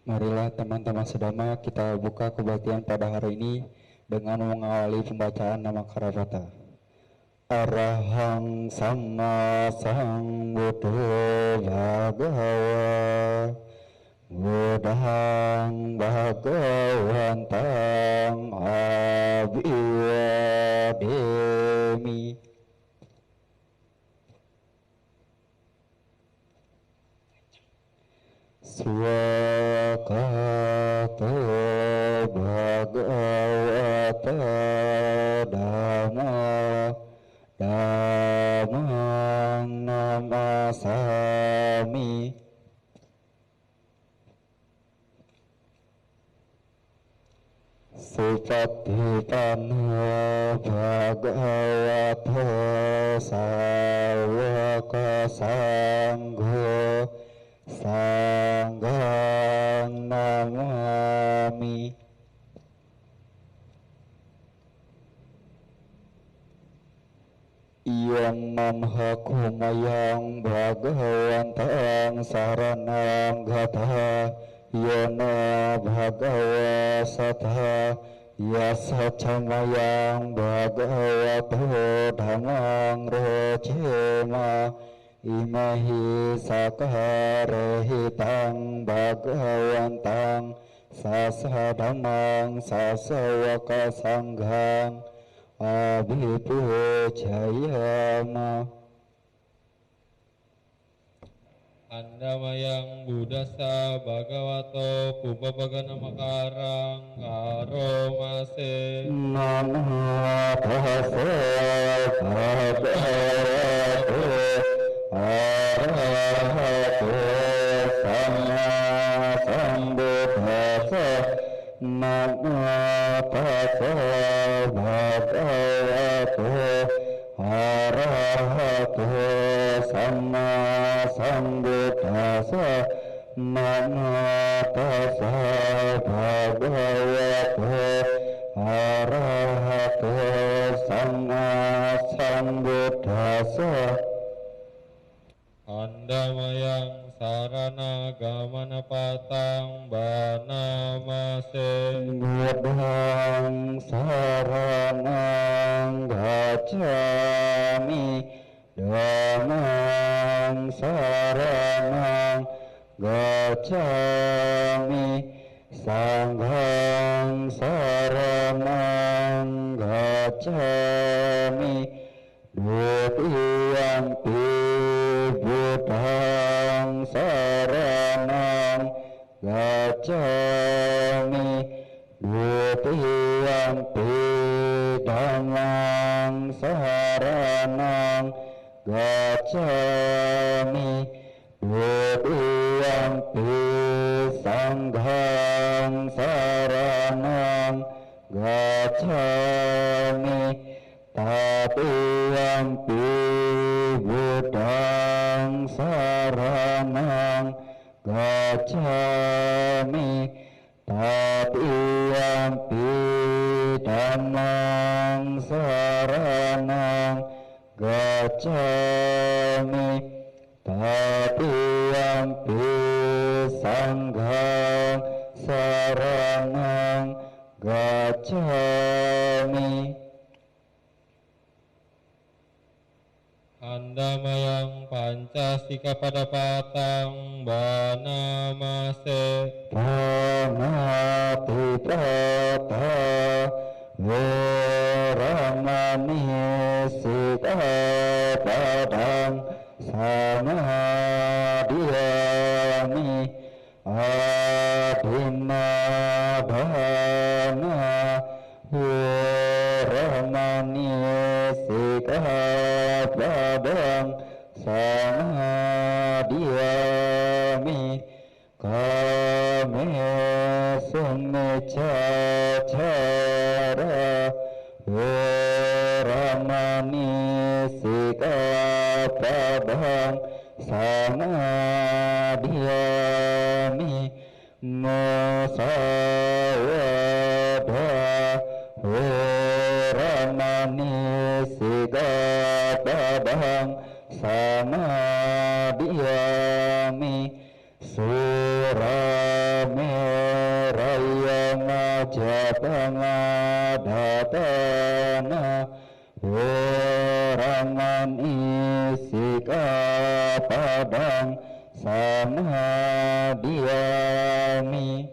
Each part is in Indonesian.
Marilah teman-teman sedama kita buka kebaktian pada hari ini dengan mengawali pembacaan nama Karapata. Arahang Sama Sambuddho Bhagawa Budahang Bhagawantang Abhiwademi. Swakato Bhagavata Dhamma Dhammang Namasami. Supatipanno Bhagavato Sawaka Sangho Sanghang Namami. Iyang mamhakumayang Bhagawantang saranang gata Yana Bhagawa Satha Yasa Camayang Bhagavato Dhammang Rocema Imahi Sakarehitang Bhagawantang Sasa Dhammang Sasawaka Sanghang Abhipujayama. Andamayang Buddhasa Bhagavato Pubbabagana Makarang Karomase. Namo tassa bhagavato arahato samma sambuddhassa. Namo tassa bhagavato arahato samma sambuddhassa. Namo tassa bhagavato arahato samma sambuddhassa. Andamayang sarana gamana patang banamase. Buddhang saranang gacchami Dhammang saranang gacchami Sanghang saranang gacchami Dutiyampi Buddhang saranang gacchami Dutiyampi Dhammang saranang gacchami Dutiyampi Sanghang saranang gacchami Tatiyampi Buddhang saranang gacchami Tatiyampi Dhammang saranang gacchami Tatiyampi Sanghang saranang gacchami. Andamayang Pancasika Padapatang banamase. Panatipata Veramani Siddhapadang Samadhiyami Adhinadhana Veramani Siddhapadang Samadhiyami Kame Summicacara Veramani Siddhapadang Samadhiyami Musawada Veramani Siddhapadang Samadhiyami Surameda japangadatana Wiraman isika padang samadiyami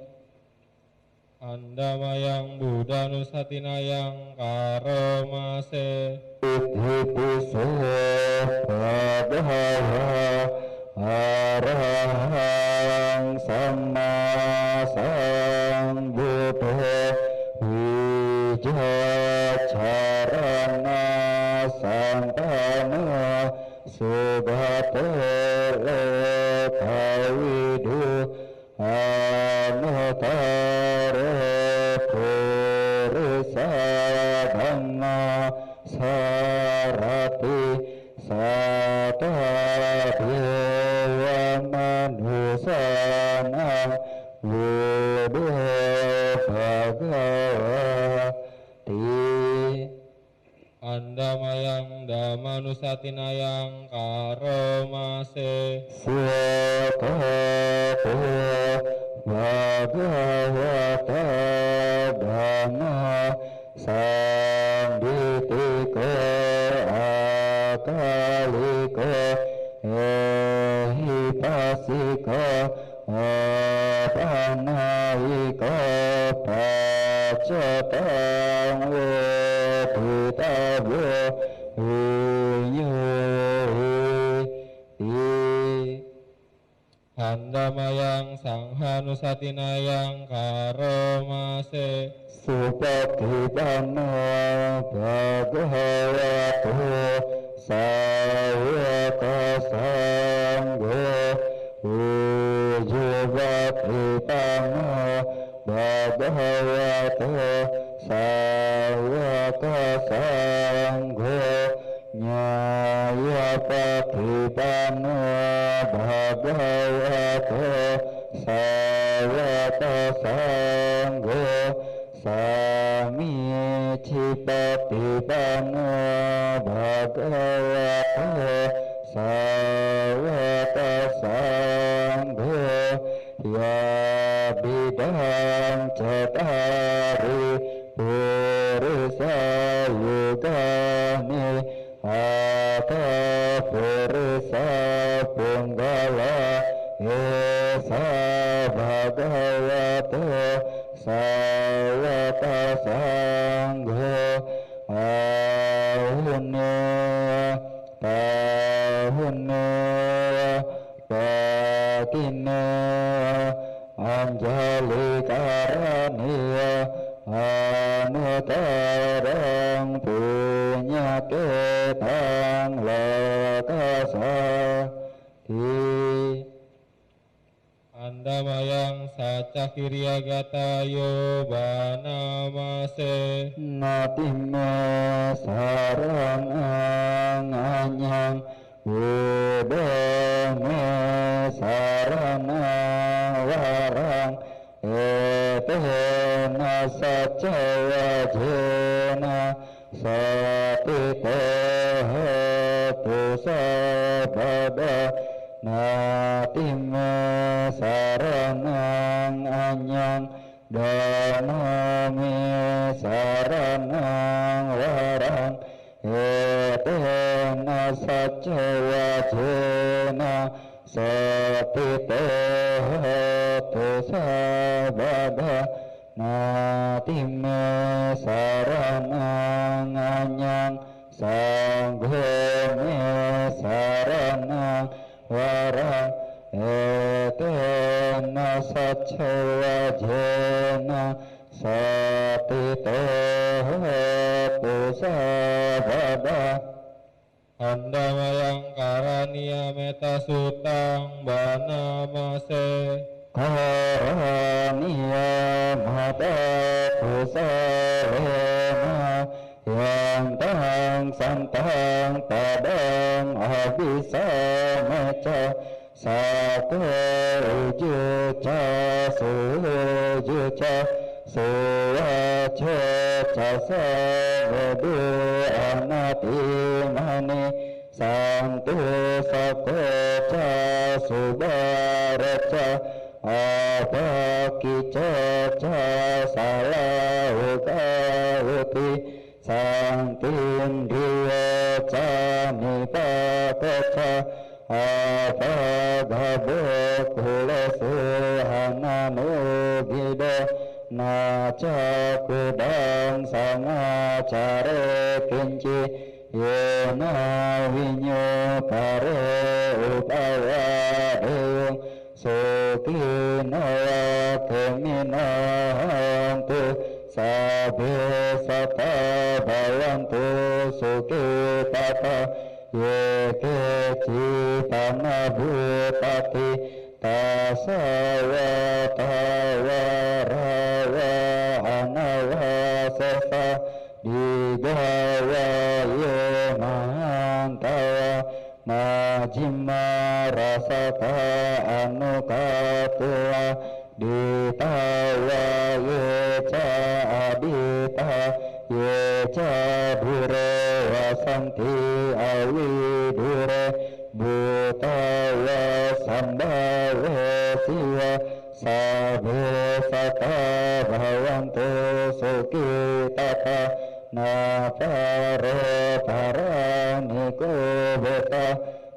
Andamayang Buddha Nusatinayang Karomase Itipiso Bhagava Arahang Sama Sambuddho Wijacarana Santana Sugato Lekawidu Anutara Purisa Dhamma Sarati Sata Dewa Manusana Buddha Bhagavati Andamayang Damanusatinayang Karomase Swakato Bhagavata Dhamma Sanditiko Akaliko Ehipasiko Apanaiko Pacatang Weditavyo Andamayang Sanghanusatinayang Karomase Supatipano Bhagavato Sawaka Sangho Ujjuvatipano Bhagavato Sawaka Sangho Nyayapatipano Bhagavato Sawaka Sangho Sami Cipatipano Bhagavato Sawaka Sangho Ya Bidang Cetari Purisa Yugani Ata Purisa Punggala Esa Bhagavato Sawaka Sangho Ahune Tahune Patine Anjali Karaniya Anutarang Punya Ketang Lakasa Andamayang Sacakiriagatayo Banamase Natime sarang anyang Budame sarana warang Etena sacawajena Satitehetu sabada Natime saranang anyang Danami saranang warang Etena sacawajena Satitehetu sabada Natime saranang anyang Sanggome saranang warang Etena sacawajena Satitehetu sabada Andamayang Karaniya Meta Sutang Banamase Karaniya Mata Kusarena Yantang Santang Padang Abisa Meca Satu Ujuca Sujuca Suwaca Casa Vedu Anatimani Santu Sakoca Subaraca apakicaca salahu kauti sang tindriya cani papaca apagabok hula suhananu gida naca kudang sanga care kinci yena winyo pare upawa deyung sukina keminantu sabe sata bawantu sukitata yeke cipana bupati tasawa tawarawa anawa sesa digawa ye mantawa majima rasaka anukatua ditawa ye ca adita ye ca dure wasanti awi dure butawa sambawa siwa sabe sata bhavantu sukitata napare paraniko beta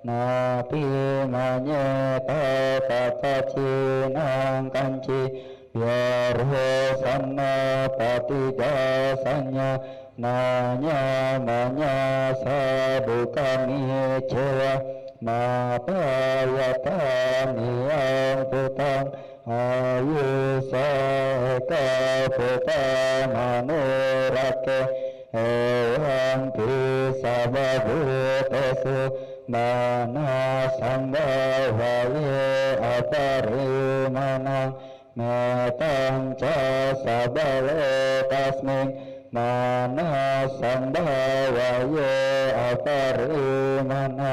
napi manyeta tata cinang kanci biarho sanna patigasanya nanya manya sadukani cewa mapayatani yang putang ayu seka putang manurake ewan pisababutesu mana sambawaye aparimana metang ca sabale tasming mana sambawaye aparimana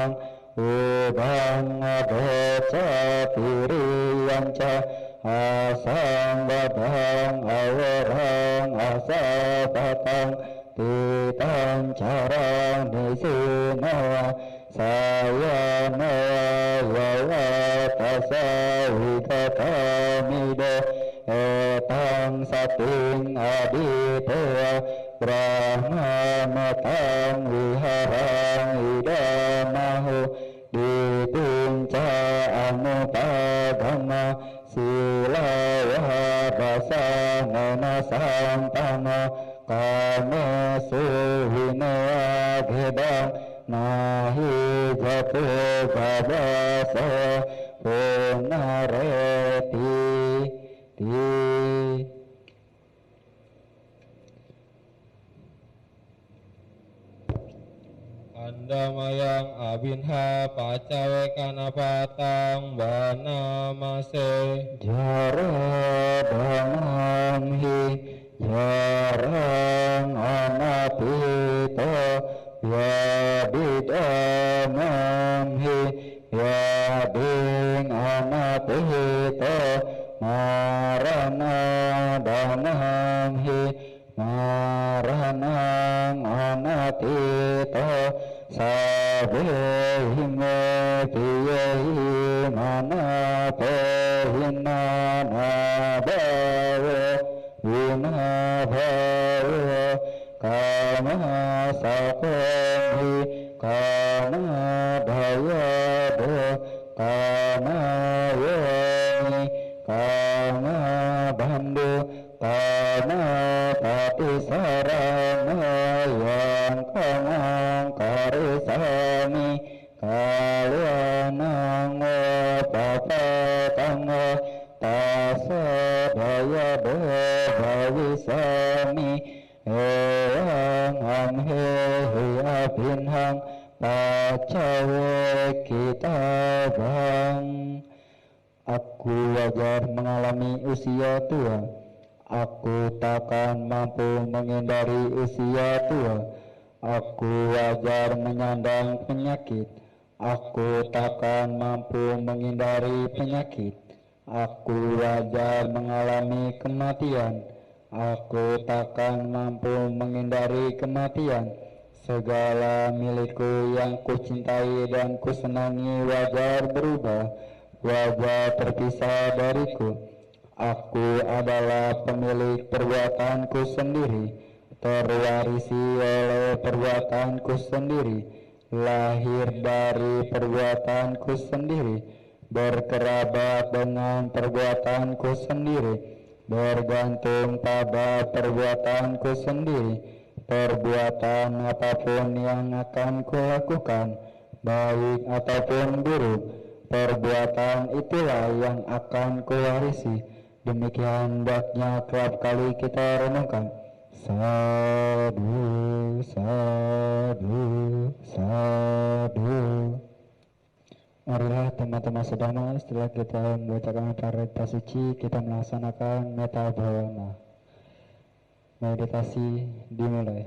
ubang abeca piriyanca asang badang awarang asapatang titang carang nisinawa saya nawa tasawi katamido etang sating aditewa brahma matang wiharang idamahu ditinca anupadama silawa basa nana santana kame suhine agedang nahi jatu gabasa punareti ti Andamayang abinha pacawe kanapatang banamase jara damamhi jarang anapito yabidamamhi yabing anapito marana damamhi maranang anapito sabehime piyehi manapehina nabawe vinabawe kama sakohi kama dayado kama yoni kama bandu kama patisarana yang kamang karisami kalyanang papatang tasadaya bawisami eyang amhehi abinhang pacawe kitabang. Aku wajar mengalami usia tua, aku takkan mampu menghindari usia tua. Aku wajar menyandang penyakit, aku takkan mampu menghindari penyakit. Aku wajar mengalami kematian, aku takkan mampu menghindari kematian. Segala milikku yang kucintai dan kusenangi wajar berubah, wajah terpisah dariku. Aku adalah pemilik perbuatanku sendiri, terwarisi oleh perbuatanku sendiri, lahir dari perbuatanku sendiri, berkerabat dengan perbuatanku sendiri, bergantung pada perbuatanku sendiri. Perbuatan apapun yang akan kulakukan, baik ataupun buruk, perbuatan itulah yang akan kuwarisi. Demikian hendaknya kerap kali kita renungkan. Sadu, sadu, sadu. Marilah teman-teman sedama, setelah kita membacakan parita suci, kita melaksanakan meta bhavana. Meditasi dimulai.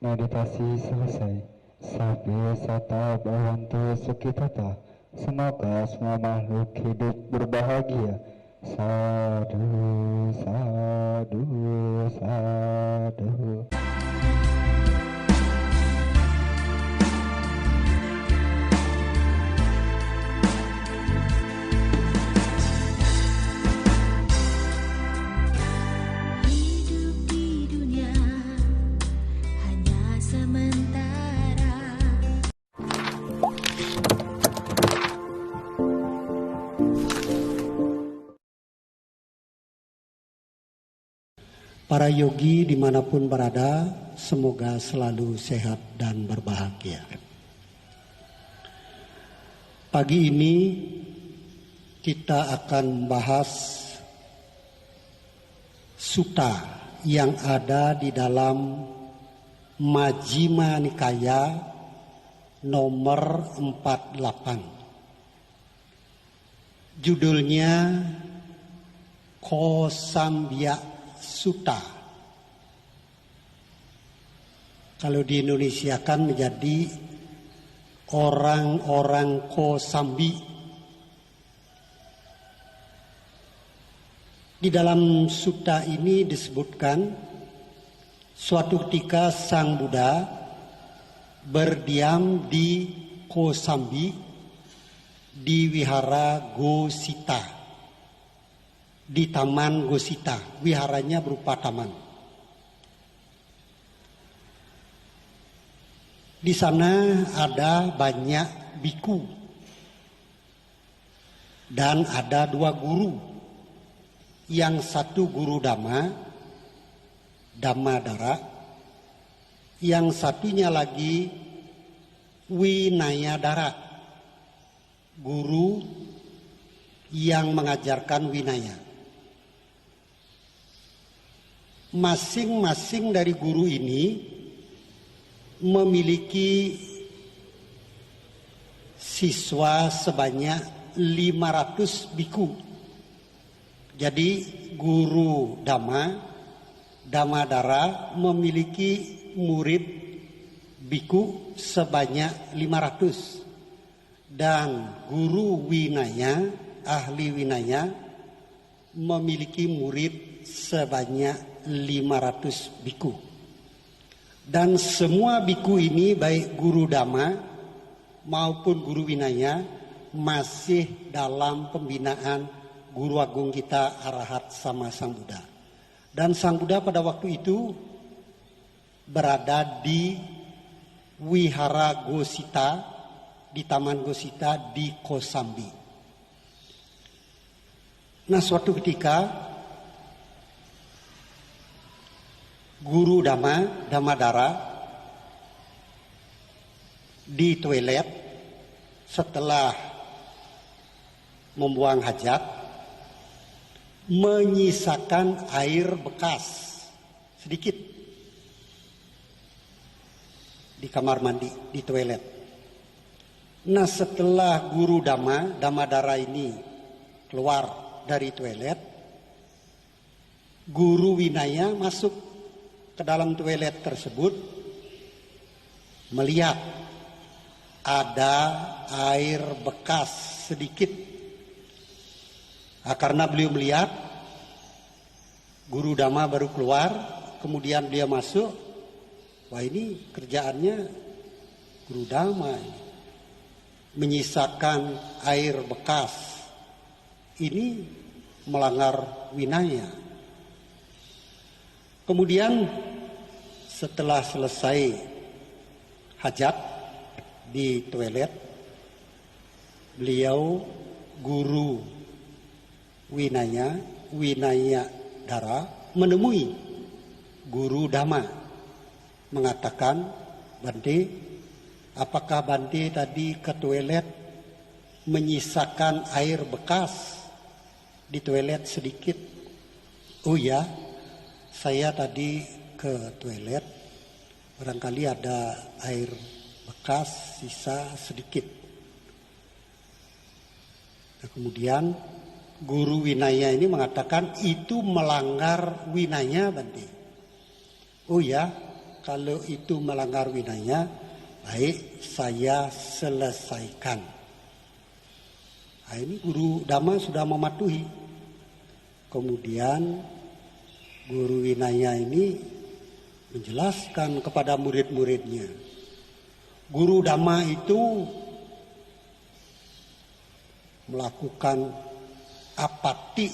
Meditasi selesai. Sabbe sata bhavantu sukhitata. Semoga semua makhluk hidup berbahagia. Sadu, sadu, sadu. Hidup di dunia hanya sementara. Para yogi dimanapun berada, semoga selalu sehat dan berbahagia. Pagi ini kita akan membahas sutta yang ada di dalam Majjhima Nikaya nomor 48. Judulnya Kosambhya Sutta. Kalau di Indonesia kan menjadi orang-orang Kosambi. Di dalam sutta ini disebutkan suatu ketika Sang Buddha berdiam di Kosambi di wihara Gosita, di taman Gosita. Wiharanya berupa taman. Di sana ada banyak biku dan ada 2 guru. Yang satu guru Dhamma, Dhammadara. Yang satunya lagi Winayadara, guru yang mengajarkan Winaya. Masing-masing dari guru ini memiliki siswa sebanyak 500 biku. Jadi guru Dhamma, Dhammadara memiliki murid biku sebanyak 500. Dan guru Winaya, ahli Winaya, memiliki murid sebanyak 500 biku. Dan semua biku ini baik guru Dhamma maupun guru Winaya masih dalam pembinaan Guru Agung kita Arahat sama Sang Buddha. Dan Sang Buddha pada waktu itu berada di Wihara Gosita, di Taman Gosita di Kosambi. Nah, suatu ketika Guru Dhamma, Dhammadara di toilet setelah membuang hajat menyisakan air bekas sedikit di kamar mandi, di toilet. Nah, setelah guru Dhamma, Dhammadara ini keluar dari toilet, guru Winaya masuk ke dalam toilet tersebut, melihat ada air bekas sedikit. Nah, karena beliau melihat, guru Dhamma baru keluar, kemudian dia masuk. Wah, ini kerjaannya guru Dhamma ini, menyisakan air bekas. Ini melanggar Winaya. Kemudian setelah selesai hajat di toilet, beliau guru Winayadara menemui guru Dhamma, mengatakan, Bante, apakah Bante tadi ke toilet menyisakan air bekas di toilet sedikit? Oh ya, saya tadi ke toilet, barangkali ada air bekas sisa sedikit. Nah, kemudian guru Winaya ini mengatakan itu melanggar Winaya, Bante. Oh ya, kalau itu melanggar Winaya, baik, saya selesaikan. Nah, ini guru Dhamma sudah mematuhi. Kemudian guru Winaya ini menjelaskan kepada murid-muridnya. Guru Dhamma itu melakukan apati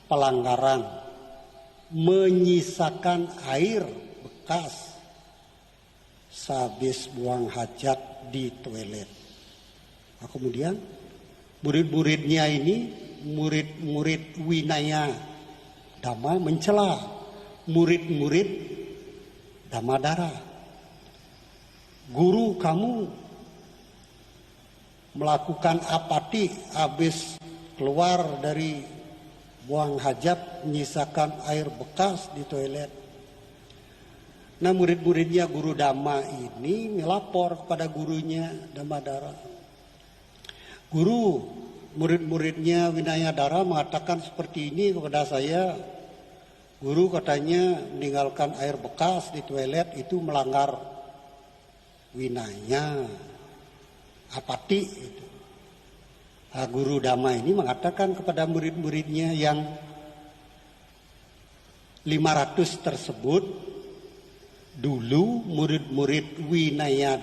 pelanggaran, menyisakan air bekas sehabis buang hajat di toilet. Nah, kemudian murid-muridnya ini, murid-murid Winaya Dhamma mencela murid-murid Dhammadara. Guru kamu melakukan apati habis keluar dari buang hajat, menyisakan air bekas di toilet. Nah, murid-muridnya guru Dhamma ini melapor kepada gurunya Dhammadara. Guru, murid-muridnya Winayadara mengatakan seperti ini kepada saya. Guru katanya meninggalkan air bekas di toilet itu melanggar Winaya Apati itu. Guru Dhamma ini mengatakan kepada murid-muridnya yang 500 tersebut, dulu murid-murid Winaya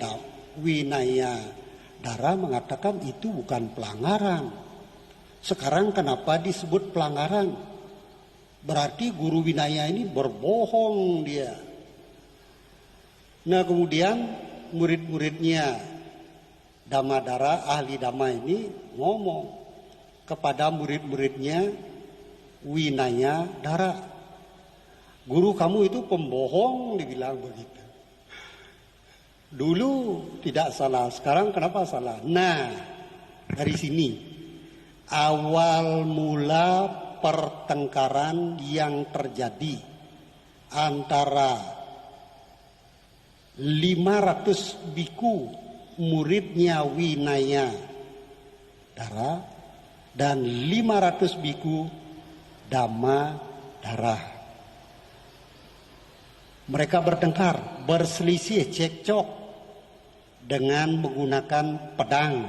Dara mengatakan itu bukan pelanggaran. Sekarang kenapa disebut pelanggaran? Berarti guru Winaya ini berbohong dia. Nah kemudian murid-muridnya Dhammadhara, ahli Dhamma ini ngomong kepada murid-muridnya Winaya Dara. Guru kamu itu pembohong, dibilang begitu. Dulu tidak salah, sekarang kenapa salah? Nah, dari sini awal mula pertengkaran yang terjadi antara 500 biku muridnya Winaya Dara dan 500 biku Dhammadhara. Mereka bertengkar, berselisih, cekcok dengan menggunakan pedang.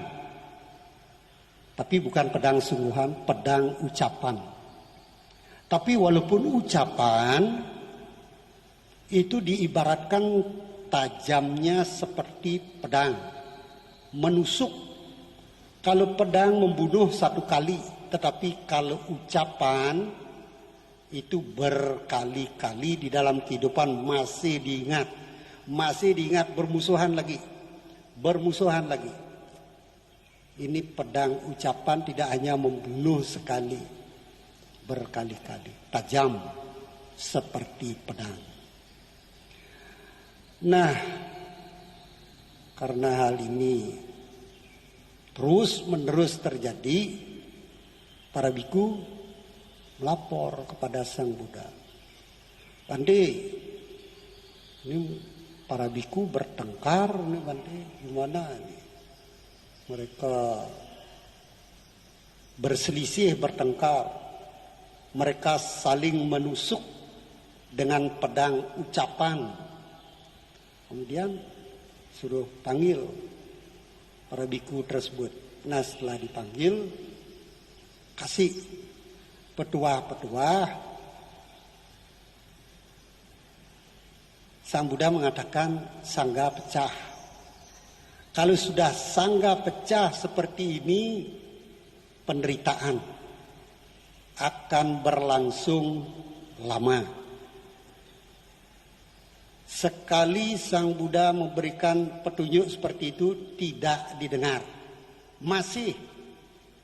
Tapi bukan pedang sungguhan, pedang ucapan. Tapi walaupun ucapan itu diibaratkan tajamnya seperti pedang, menusuk. Kalau pedang membunuh satu kali, tetapi kalau ucapan itu berkali-kali di dalam kehidupan masih diingat, bermusuhan lagi. Ini pedang ucapan tidak hanya membunuh sekali, berkali-kali, tajam seperti pedang. Nah, karena hal ini terus-menerus terjadi, para biku melapor kepada Sang Buddha. Bante, ini para biku bertengkar nih Bante, gimana ini? Mereka berselisih, bertengkar. Mereka saling menusuk dengan pedang ucapan. Kemudian suruh panggil para biku tersebut. Nah setelah dipanggil, kasih petuah-petuah. Sang Buddha mengatakan sangga pecah. Kalau sudah sangga pecah seperti ini, penderitaan akan berlangsung lama. Sekali Sang Buddha memberikan petunjuk seperti itu tidak didengar, masih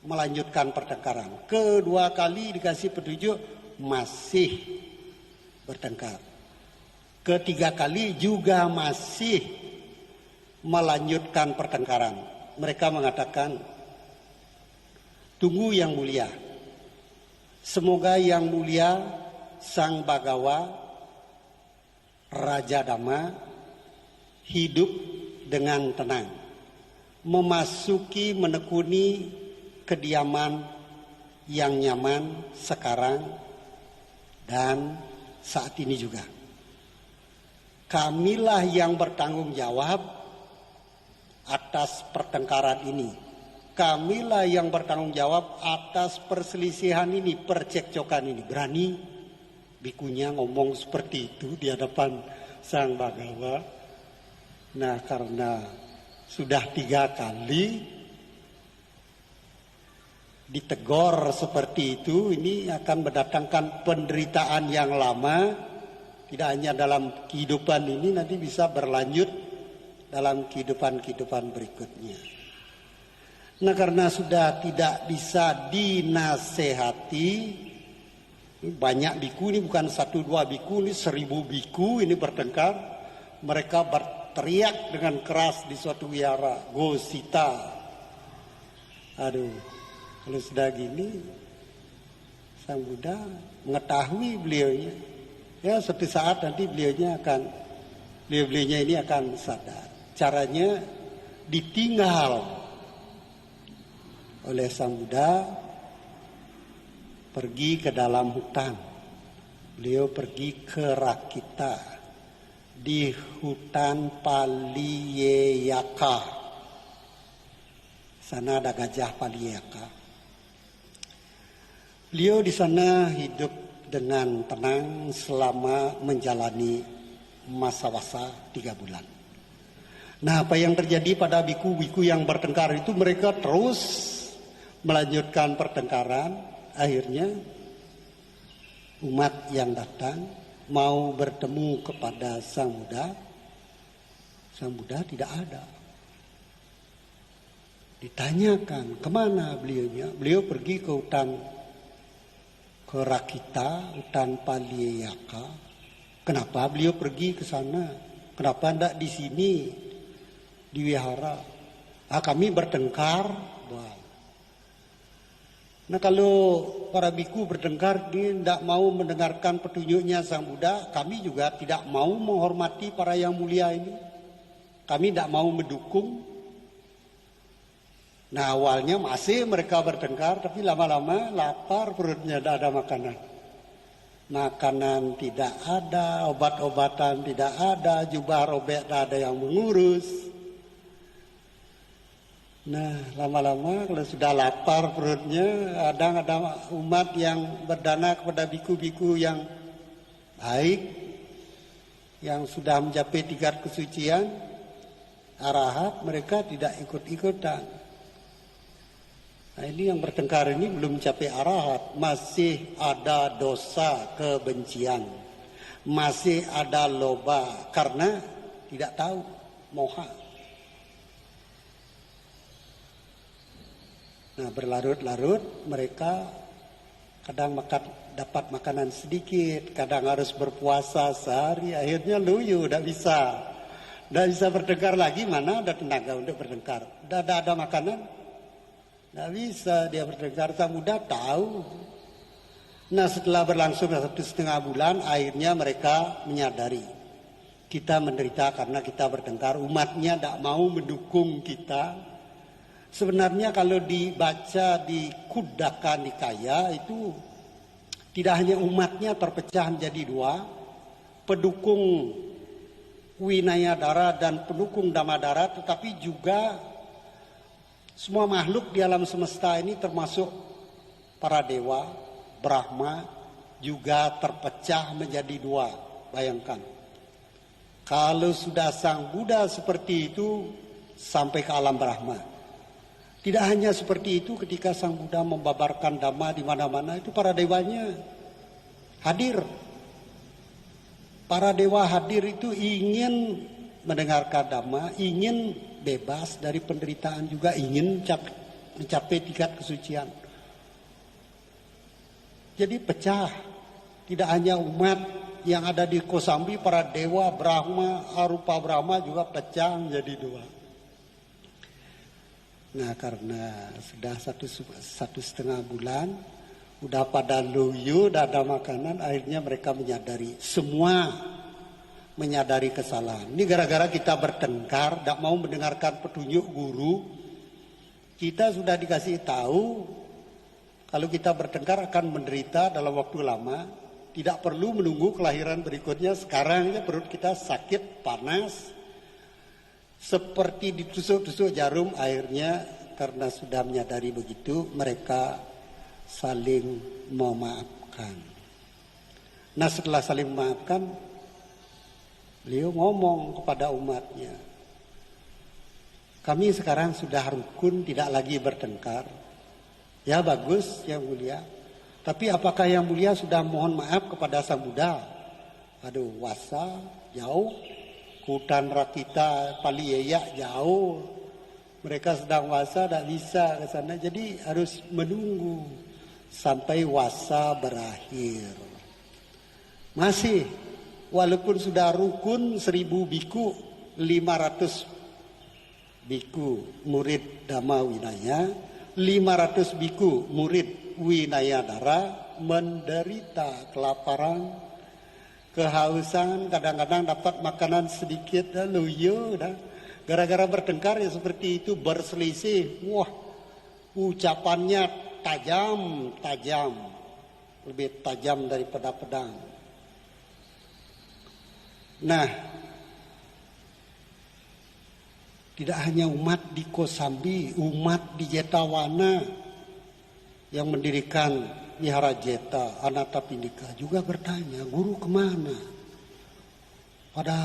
melanjutkan pertengkaran. Kedua kali dikasih petunjuk masih bertengkar. Ketiga kali juga masih melanjutkan pertengkaran. Mereka mengatakan, tunggu yang mulia, semoga yang mulia Sang Bhagawa Raja Dhamma hidup dengan tenang, memasuki menekuni kediaman yang nyaman sekarang dan saat ini juga. Kamilah yang bertanggung jawab atas pertengkaran ini. Kamilah yang bertanggung jawab atas perselisihan ini, percekcokan ini. Berani bikunya ngomong seperti itu di hadapan Sang Bhagawa. Nah karena sudah 3 kali ditegur seperti itu, ini akan mendatangkan penderitaan yang lama. Tidak hanya dalam kehidupan ini, nanti bisa berlanjut dalam kehidupan-kehidupan berikutnya. Nah karena sudah tidak bisa dinasehati, banyak biku ini, bukan 1-2 biku, ini 1000 biku ini bertengkar. Mereka berteriak dengan keras di suatu wihara, Gosita. Aduh, kalau sudah gini, Sang Buddha mengetahui beliaunya. Ya suatu saat nanti beliaunya ini akan sadar. Caranya ditinggal oleh Sang Buddha, pergi ke dalam hutan. Beliau pergi ke Rakita. di hutan Paliyeyaka. Sana ada gajah Paliyeyaka. Beliau di sana hidup dengan tenang selama menjalani masa-masa 3 bulan. Nah, apa yang terjadi pada biku-biku yang bertengkar itu, mereka terus melanjutkan pertengkaran. Akhirnya umat yang datang mau bertemu kepada Sang Buddha tidak ada. Ditanyakan kemana beliaunya, beliau pergi ke hutan Rakita, hutan Paliyeyaka. Kenapa beliau pergi ke sana? Kenapa tidak di sini, di wihara? Kami bertengkar. Wah. Nah, kalau para biku bertengkar, dia tidak mau mendengarkan petunjuknya Sang Buddha, kami juga tidak mau menghormati para yang mulia ini. Kami tidak mau mendukung. Nah, awalnya masih mereka bertengkar, tapi lama-lama lapar, perutnya tidak ada makanan. Makanan tidak ada, obat-obatan tidak ada, jubah robek tidak ada yang mengurus. Nah, lama-lama kalau sudah lapar perutnya, kadang ada umat yang berdana kepada biku-biku yang baik, yang sudah mencapai tingkat kesucian, arahat, mereka tidak ikut-ikutan. Nah, ini yang bertengkar ini belum mencapai arahat, masih ada dosa kebencian, masih ada loba karena tidak tahu, moha. Nah, berlarut-larut mereka kadang dapat makanan sedikit, kadang harus berpuasa sehari, akhirnya luyu, tidak bisa bertengkar lagi, mana ada tenaga untuk bertengkar. Tidak ada makanan, tidak bisa dia bertengkar. Sang Buddha tahu. Nah, setelah berlangsung 1,5 bulan, akhirnya mereka menyadari kita menderita karena kita bertengkar, umatnya tidak mau mendukung kita. Sebenarnya kalau dibaca di Kuddaka Nikaya itu tidak hanya umatnya terpecah menjadi 2, pendukung Winayadhara dan pendukung Dhammadhara, tetapi juga semua makhluk di alam semesta ini termasuk para dewa, Brahma juga terpecah menjadi 2. Bayangkan. Kalau sudah Sang Buddha seperti itu sampai ke alam Brahma. Tidak hanya seperti itu, ketika Sang Buddha membabarkan Dhamma di mana-mana, itu para dewanya hadir. Para dewa hadir itu ingin mendengarkan Dhamma, ingin bebas dari penderitaan, juga ingin mencapai tingkat kesucian. Jadi pecah. Tidak hanya umat yang ada di Kosambi, para dewa Brahma, Arupa Brahma juga pecah menjadi 2. Nah, karena sudah 1,5 bulan, udah pada luyu, udah ada makanan, akhirnya mereka menyadari, semua menyadari kesalahan. Ini gara-gara kita bertengkar, tidak mau mendengarkan petunjuk guru. Kita sudah dikasih tahu, kalau kita bertengkar akan menderita dalam waktu lama, tidak perlu menunggu kelahiran berikutnya. Sekarang ya perut kita sakit, panas, seperti ditusuk-tusuk jarum. Akhirnya karena sudah menyadari begitu, mereka saling memaafkan. Nah, setelah saling memaafkan, beliau ngomong kepada umatnya, kami sekarang sudah rukun, tidak lagi bertengkar. Ya bagus yang mulia. Tapi apakah yang mulia sudah mohon maaf kepada Sang Buddha? Aduh, wasa jauh. Hutan Rakita, Paliyeyaka jauh. Mereka sedang wasa, tidak bisa ke sana. Jadi harus menunggu sampai wasa berakhir. Masih, walaupun sudah rukun 1.000 biku, 500 biku murid Dhamma Winaya, 500 biku murid Winayadhara menderita kelaparan, kehausan, kadang-kadang dapat makanan sedikit, luyu, gara-gara bertengkar ya seperti itu, berselisih, wah, ucapannya tajam, lebih tajam daripada pedang. Nah, Tidak hanya umat di Kosambi, umat di Jetawana yang mendirikan Wihara Jeta, Anathapindika juga bertanya, guru kemana? Pada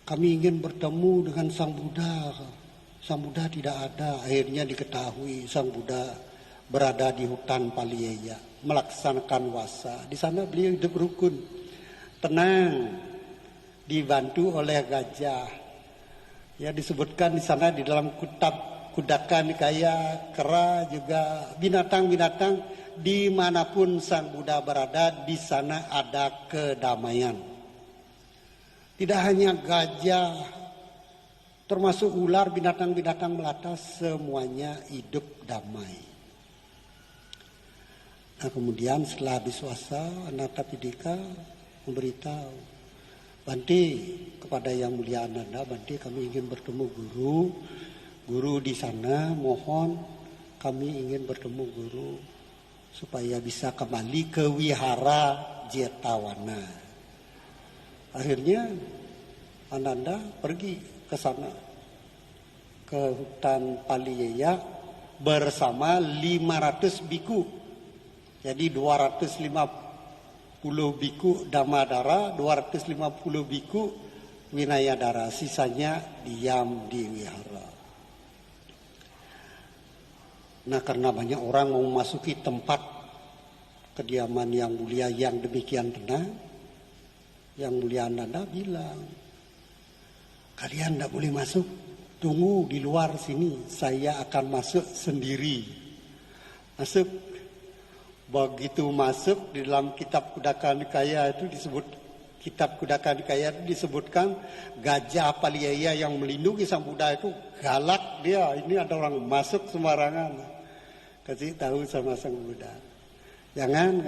kami ingin bertemu dengan Sang Buddha. Sang Buddha tidak ada. Akhirnya diketahui Sang Buddha berada di hutan Palieya, melaksanakan wasa. Di sana beliau hidup rukun, tenang, dibantu oleh gajah. Ya, disebutkan di sana di dalam kitab Kudaka Nikaya, kera, juga binatang-binatang dimanapun Sang Buddha berada, di sana ada kedamaian. Tidak hanya gajah, termasuk ular, binatang-binatang melata, semuanya hidup damai. Nah, kemudian setelah habis wasa, Anathapindika memberitahu, Bante, kepada Yang Mulia Ananda, Bante, kami ingin bertemu guru. Guru di sana, mohon kami ingin bertemu guru supaya bisa kembali ke Wihara Jetawana. Akhirnya Ananda pergi ke sana, ke hutan Palieya bersama 500 biku. Jadi 250 biku Damadara, 250 biku Winayadara, sisanya diam di wihara. Nah, karena banyak orang mau memasuki tempat kediaman Yang Mulia yang demikian tenang, Yang Mulia Ananda bilang, kalian tidak boleh masuk, tunggu di luar sini, saya akan masuk sendiri. Masuk. Begitu masuk di dalam kitab Kudaka Nikaya itu disebutkan gajah Palieya yang melindungi Sang Buddha itu galak dia. Ini ada orang masuk sembarangan. Kasih tahu sama Sang Buddha, jangan,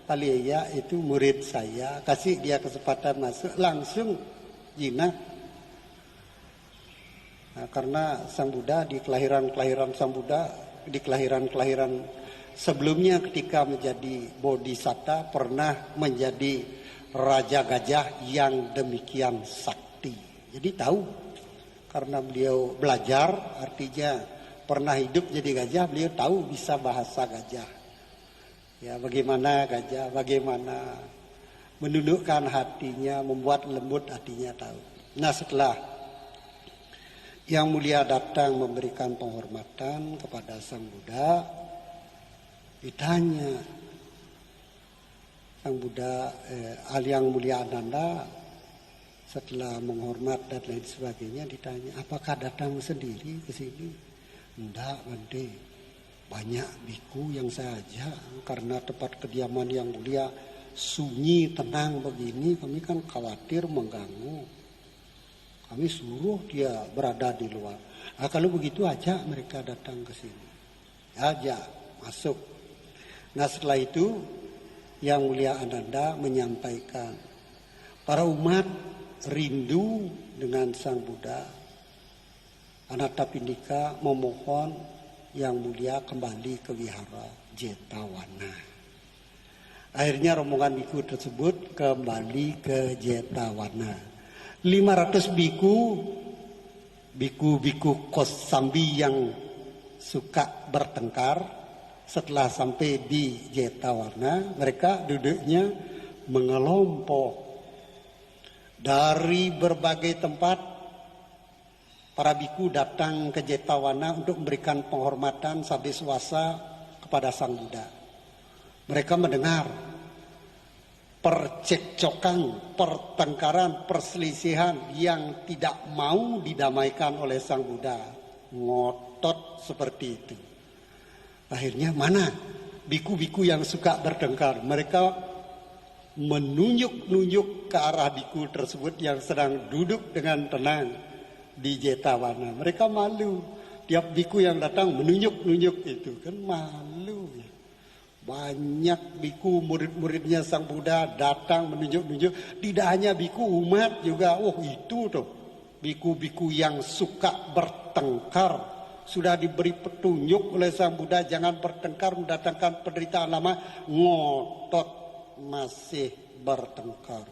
Palieya itu murid saya, kasih dia kesempatan masuk, langsung jinak. Nah, karena Sang Buddha di kelahiran Sang Buddha, di kelahiran sebelumnya ketika menjadi bodhisatta pernah menjadi raja gajah yang demikian sakti. Jadi tahu, karena beliau belajar, artinya pernah hidup jadi gajah, beliau tahu bisa bahasa gajah. Ya, bagaimana gajah, bagaimana menundukkan hatinya, membuat lembut hatinya, tahu. Nah, setelah Yang Mulia datang memberikan penghormatan kepada Sang Buddha, ditanya Sang Buddha, Yang Mulia Ananda setelah menghormat dan lain sebagainya, ditanya, apakah datang sendiri ke sini? Enggak, Bante, banyak biku yang saya ajak, karena tempat kediaman Yang Mulia sunyi tenang begini, kami kan khawatir mengganggu, kami suruh dia berada di luar. Nah, kalau begitu ajak mereka datang ke sini, ajak masuk. Nah, setelah itu Yang Mulia Ananda menyampaikan, para umat rindu dengan Sang Buddha. Anathapindika memohon Yang Mulia kembali ke Wihara Jetawana. Akhirnya rombongan biku tersebut kembali ke Jetawana. 500 biku Kosambi yang suka bertengkar, setelah sampai di Jetawana, mereka duduknya mengelompok dari berbagai tempat. Para biku datang ke Jetawana untuk memberikan penghormatan sabis wasa kepada Sang Buddha. Mereka mendengar percekcokan, pertengkaran, perselisihan yang tidak mau didamaikan oleh Sang Buddha. Ngotot seperti itu. Akhirnya mana biku-biku yang suka bertengkar? Mereka menunjuk-nunjuk ke arah biku tersebut yang sedang duduk dengan tenang di Jetawana. Mereka malu. Tiap biku yang datang menunjuk-nunjuk itu, kan malu. Banyak biku murid-muridnya Sang Buddha datang menunjuk-nunjuk. Tidak hanya biku, umat juga. Oh, itu tuh biku-biku yang suka bertengkar. Sudah diberi petunjuk oleh Sang Buddha, jangan bertengkar mendatangkan penderitaan lama. Ngotot masih bertengkar.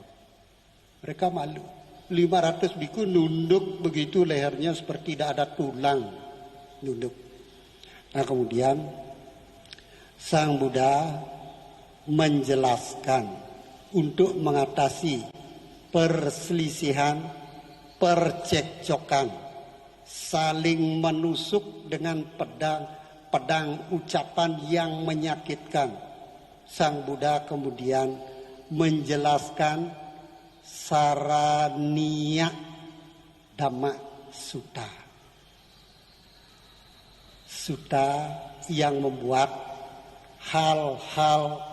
Mereka malu. 500 biku nunduk begitu, lehernya seperti tidak ada tulang, nunduk. Nah kemudian Sang Buddha menjelaskan untuk mengatasi perselisihan, percekcokan, saling menusuk dengan pedang ucapan yang menyakitkan. Sang Buddha kemudian menjelaskan Saraniya Dhamma Sutta. Sutta yang membuat hal-hal,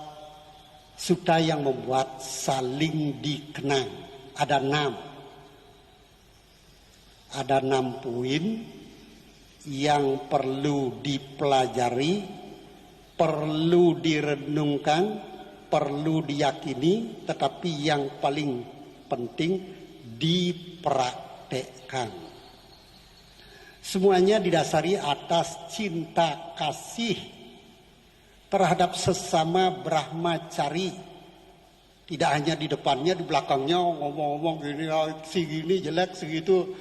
sutta yang membuat saling dikenang. Ada 6. Ada 6 poin yang perlu dipelajari, perlu direnungkan, perlu diyakini, tetapi yang paling penting dipraktekkan. Semuanya didasari atas cinta kasih terhadap sesama brahmacari. Tidak hanya di depannya, di belakangnya ngomong-ngomong gini, segini jelek, segitu.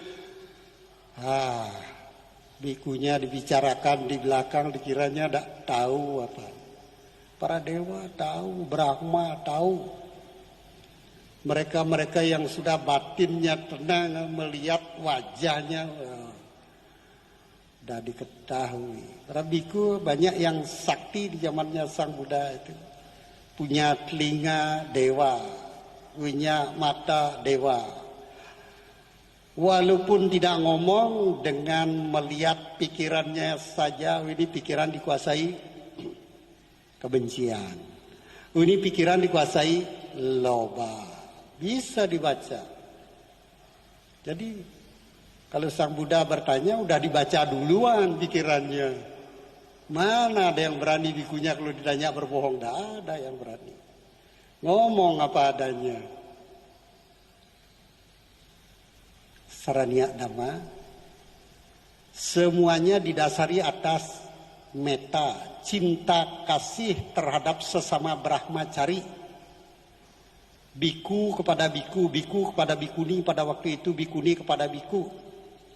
Bikunya dibicarakan di belakang, dikiranya tidak tahu apa. Para dewa tahu, Brahma tahu. Mereka-mereka yang sudah batinnya tenang melihat wajahnya, sudah diketahui. Para biku banyak yang sakti di zamannya Sang Buddha itu. Punya telinga dewa, punya mata dewa. Walaupun tidak ngomong, dengan melihat pikirannya saja, ini pikiran dikuasai kebencian. Ini pikiran dikuasai loba. Bisa dibaca. Jadi kalau Sang Buddha bertanya, udah dibaca duluan pikirannya. Mana ada yang berani bikunya kalau ditanya berbohong? Tidak ada yang berani. Ngomong apa adanya. Saraniya Dhamma semuanya didasari atas metta, cinta kasih terhadap sesama brahmacari. Biku kepada biku, biku kepada bikuni pada waktu itu, bikuni kepada biku,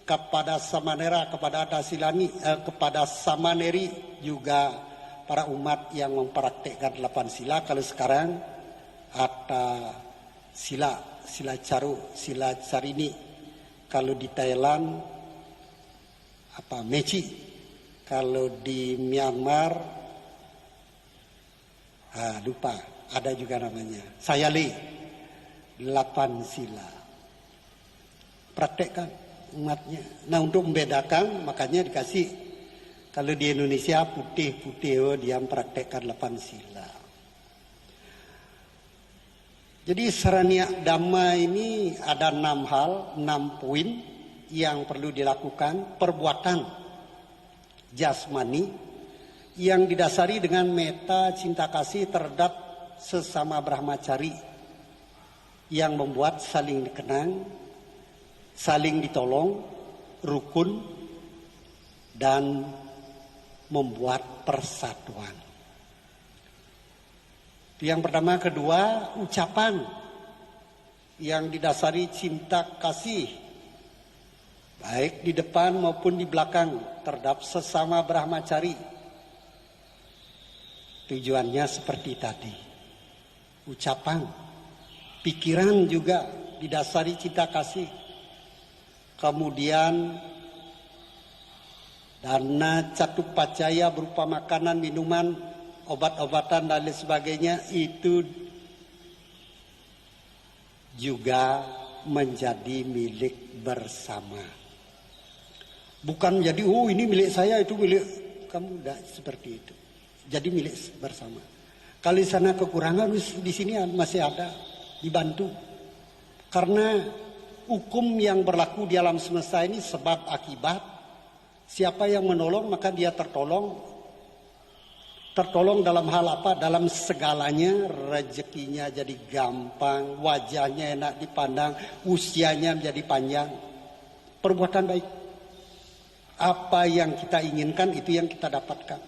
kepada samanera, kepada dasilani, kepada samaneri, juga para umat yang mempraktekkan 8 sila. Kalau sekarang ada sila caru, sila carini. Kalau di Thailand apa meci, kalau di Myanmar lupa, ada juga namanya sayali, 8 sila. Praktekkan umatnya. Nah untuk membedakan makanya dikasih, kalau di Indonesia putih-putih, dia mempraktekkan 8 sila. Jadi Saraniya Dhamma ini ada 6 hal, 6 poin yang perlu dilakukan. Perbuatan jasmani yang didasari dengan metta, cinta kasih terhadap sesama brahmacari, yang membuat saling dikenang, saling ditolong, rukun, dan membuat persatuan. Yang pertama, kedua, ucapan yang didasari cinta kasih, baik di depan maupun di belakang terhadap sesama brahmacari. Tujuannya seperti tadi, ucapan, pikiran juga didasari cinta kasih. Kemudian dana catupacaya berupa makanan, minuman, obat-obatan dan lain sebagainya, itu juga menjadi milik bersama. Bukan menjadi, oh ini milik saya, itu milik kamu, tidak seperti itu. Jadi milik bersama. Kalau di sana kekurangan, di sini masih ada, dibantu. Karena hukum yang berlaku di alam semesta ini sebab akibat. Siapa yang menolong maka dia tertolong. Tertolong dalam hal apa? Dalam segalanya, rezekinya jadi gampang, wajahnya enak dipandang, usianya menjadi panjang. Perbuatan baik. Apa yang kita inginkan itu yang kita dapatkan.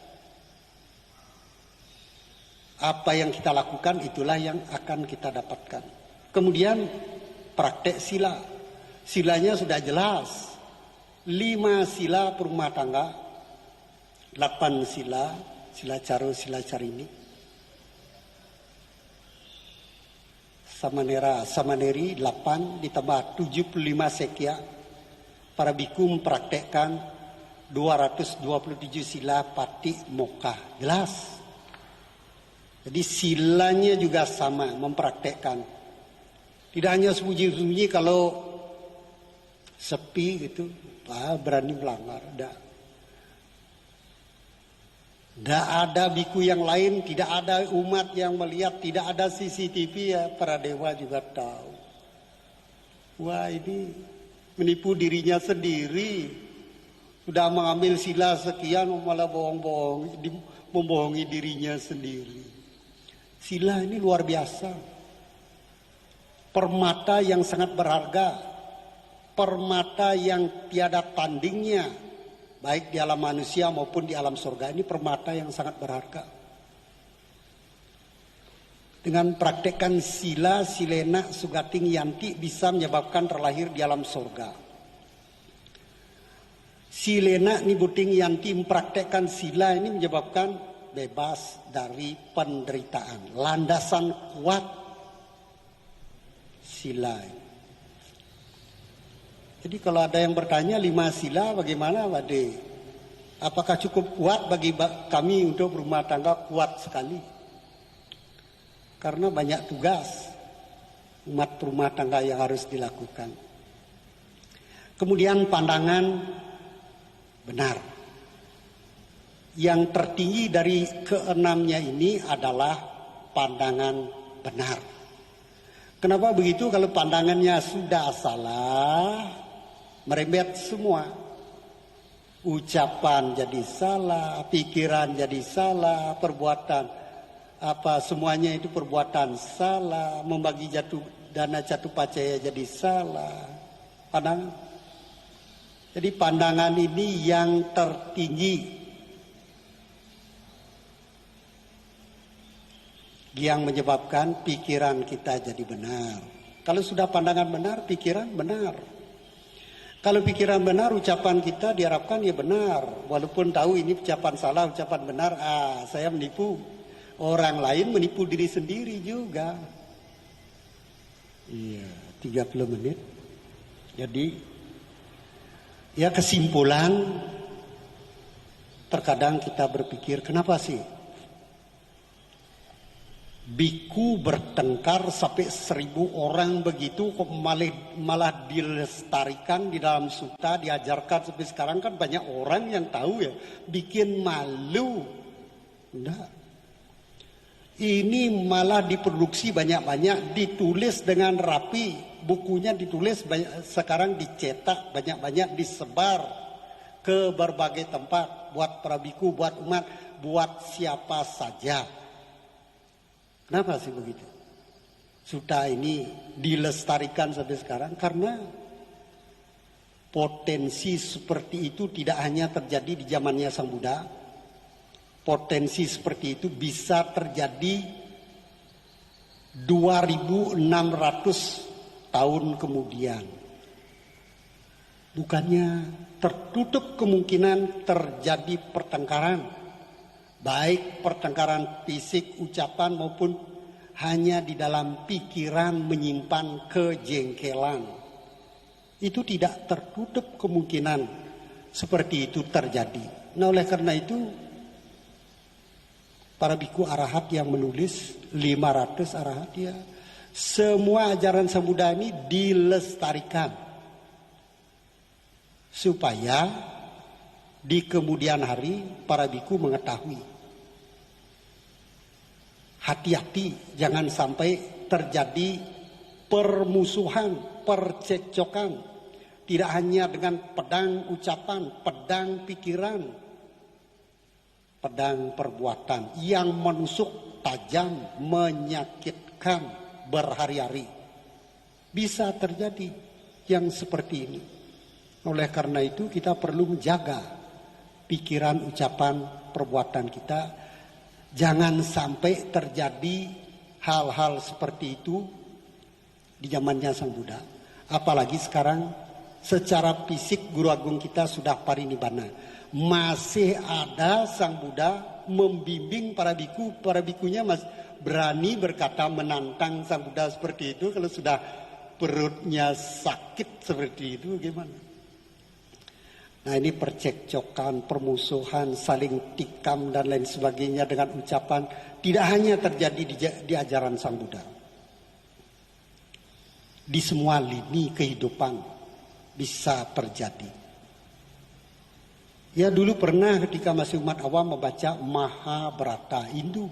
Apa yang kita lakukan itulah yang akan kita dapatkan. Kemudian praktek sila. Silanya sudah jelas. 5 sila perumah tangga, 8 sila, sila caro, sila carini. Samanera, samaneri 8 ditambah 75 sekya. Para biku mempraktekkan 227 sila pati mokkha. Jelas. Jadi silanya juga sama, mempraktekkan. Tidak hanya sembunyi-sembunyi kalau sepi gitu, berani melanggar. Tidak ada biku yang lain, tidak ada umat yang melihat, tidak ada CCTV ya, para dewa juga tahu. Wah, ini menipu dirinya sendiri. Sudah mengambil sila sekian malah bohong-bohong, membohongi dirinya sendiri. Sila ini luar biasa. Permata yang sangat berharga. Permata yang tiada tandingnya. Baik di alam manusia maupun di alam surga. Ini permata yang sangat berharga. Dengan praktekkan sila, silena, sugating, yanti bisa menyebabkan terlahir di alam surga. Silena, nibuting, yanti mempraktekkan sila ini menyebabkan bebas dari penderitaan. Landasan kuat sila. Jadi kalau ada yang bertanya 5 sila bagaimana Pak De? Apakah cukup kuat bagi kami untuk berumah tangga? Kuat sekali. Karena banyak tugas umat berumah tangga yang harus dilakukan. Kemudian pandangan benar. Yang tertinggi dari keenamnya ini adalah pandangan benar. Kenapa begitu? Kalau pandangannya sudah salah, merembet semua. Ucapan jadi salah, pikiran jadi salah, perbuatan semuanya itu perbuatan salah, membagi dana jatuh pacaya jadi salah. Pandangan. Jadi pandangan ini yang tertinggi yang menyebabkan pikiran kita jadi benar. Kalau sudah pandangan benar, pikiran benar. Kalau pikiran benar, ucapan kita diharapkan ya benar. Walaupun tahu ini ucapan salah, ucapan benar, saya menipu. Orang lain menipu diri sendiri juga. Iya, 30 menit. Jadi, ya kesimpulan, terkadang kita berpikir, kenapa sih biku bertengkar sampai 1000 orang begitu kok malah dilestarikan di dalam sutta, diajarkan sampai sekarang kan banyak orang yang tahu ya, bikin malu. Enggak. Ini malah diproduksi banyak-banyak, ditulis dengan rapi, bukunya ditulis sekarang dicetak banyak-banyak, disebar ke berbagai tempat buat para biku, buat umat, buat siapa saja. Kenapa sih begitu? Sutta ini dilestarikan sampai sekarang karena potensi seperti itu tidak hanya terjadi di zamannya Sang Buddha. Potensi seperti itu bisa terjadi 2600 tahun kemudian. Bukannya tertutup kemungkinan terjadi pertengkaran. Baik pertengkaran fisik, ucapan maupun hanya di dalam pikiran menyimpan kejengkelan. Itu tidak tertutup kemungkinan seperti itu terjadi. Nah oleh karena itu para biku arahat yang menulis 500 arahat ya, semua ajaran Sang Buddha ini dilestarikan supaya di kemudian hari para biku mengetahui. Hati-hati jangan sampai terjadi permusuhan, percekcokan. Tidak hanya dengan pedang ucapan, pedang pikiran, pedang perbuatan yang menusuk tajam, menyakitkan berhari-hari. Bisa terjadi yang seperti ini. Oleh karena itu kita perlu menjaga pikiran, ucapan, perbuatan kita. Jangan sampai terjadi hal-hal seperti itu di zamannya Sang Buddha. Apalagi sekarang secara fisik Guru Agung kita sudah parinibbana. Masih ada Sang Buddha membimbing para biku. Para bikunya masih berani berkata menantang Sang Buddha seperti itu. Kalau sudah perutnya sakit seperti itu gimana? Nah ini percekcokan, permusuhan, saling tikam dan lain sebagainya dengan ucapan tidak hanya terjadi di ajaran Sang Buddha. Di semua lini kehidupan bisa terjadi. Ya dulu pernah ketika masih umat awam membaca Mahabharata Hindu.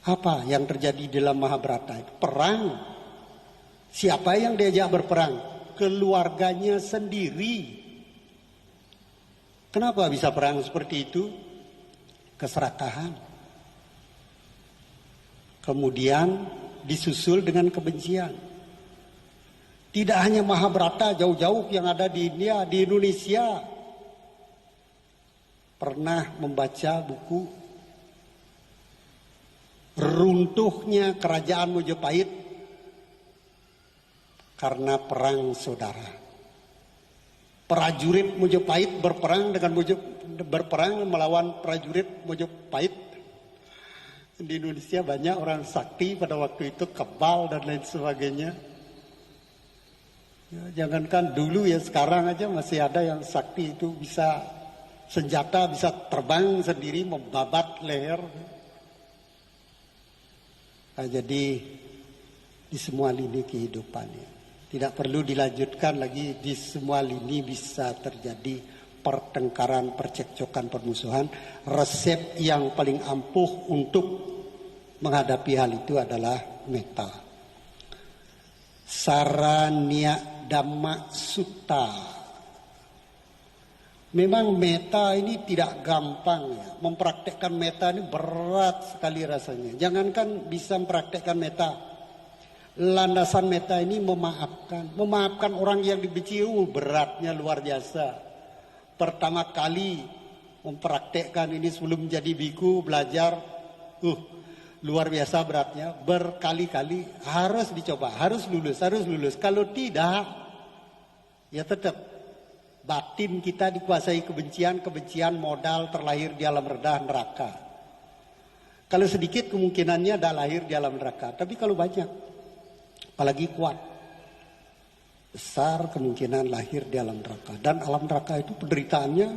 Apa yang terjadi dalam Mahabharata? Perang. Siapa yang diajak berperang? Keluarganya sendiri. Kenapa bisa perang seperti itu? Keserakahan. Kemudian disusul dengan kebencian. Tidak hanya Mahabharata, jauh-jauh yang ada di India, di Indonesia. Pernah membaca buku runtuhnya kerajaan Majapahit karena perang saudara. Prajurit Majapahit berperang melawan prajurit Majapahit. Di Indonesia banyak orang sakti pada waktu itu, kebal dan lain sebagainya. Ya, jangankan dulu ya, sekarang aja masih ada yang sakti itu bisa senjata, bisa terbang sendiri membabat leher. Nah, jadi di semua lini kehidupannya. Tidak perlu dilanjutkan lagi, di semua lini bisa terjadi pertengkaran, percekcokan, permusuhan. Resep yang paling ampuh untuk menghadapi hal itu adalah metta. Saranya Dhamma Sutta. Memang metta ini tidak gampang ya. Mempraktekkan metta ini berat sekali rasanya. Jangankan bisa mempraktekkan metta. Landasan metta ini memaafkan. Memaafkan orang yang dibenci, beratnya luar biasa. Pertama kali mempraktekkan ini sebelum menjadi biku, belajar, luar biasa beratnya. Berkali-kali harus dicoba, harus lulus. Kalau tidak, ya tetap batin kita dikuasai kebencian modal terlahir di alam rendah neraka. Kalau sedikit kemungkinannya ada lahir di alam neraka. Tapi kalau banyak, apalagi kuat, besar kemungkinan lahir di alam neraka. Dan alam neraka itu penderitaannya,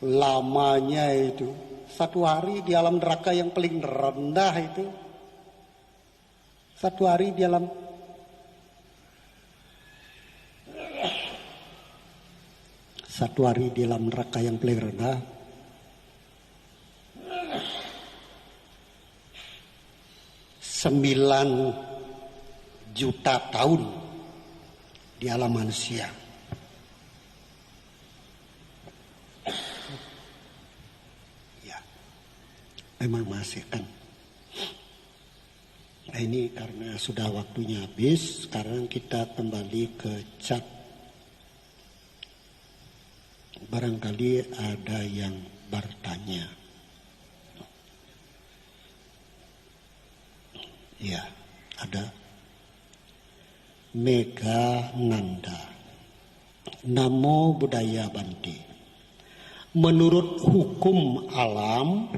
lamanya itu. 1 hari di alam neraka yang paling rendah itu. 1 hari di alam neraka yang paling rendah. 9 juta tahun di alam manusia. Memang masih kan. Nah ini karena sudah waktunya habis, sekarang kita kembali ke chat. Barangkali ada yang bertanya. Ya, ada. Mega Nanda. Namo Buddhaya Bante. Menurut hukum alam,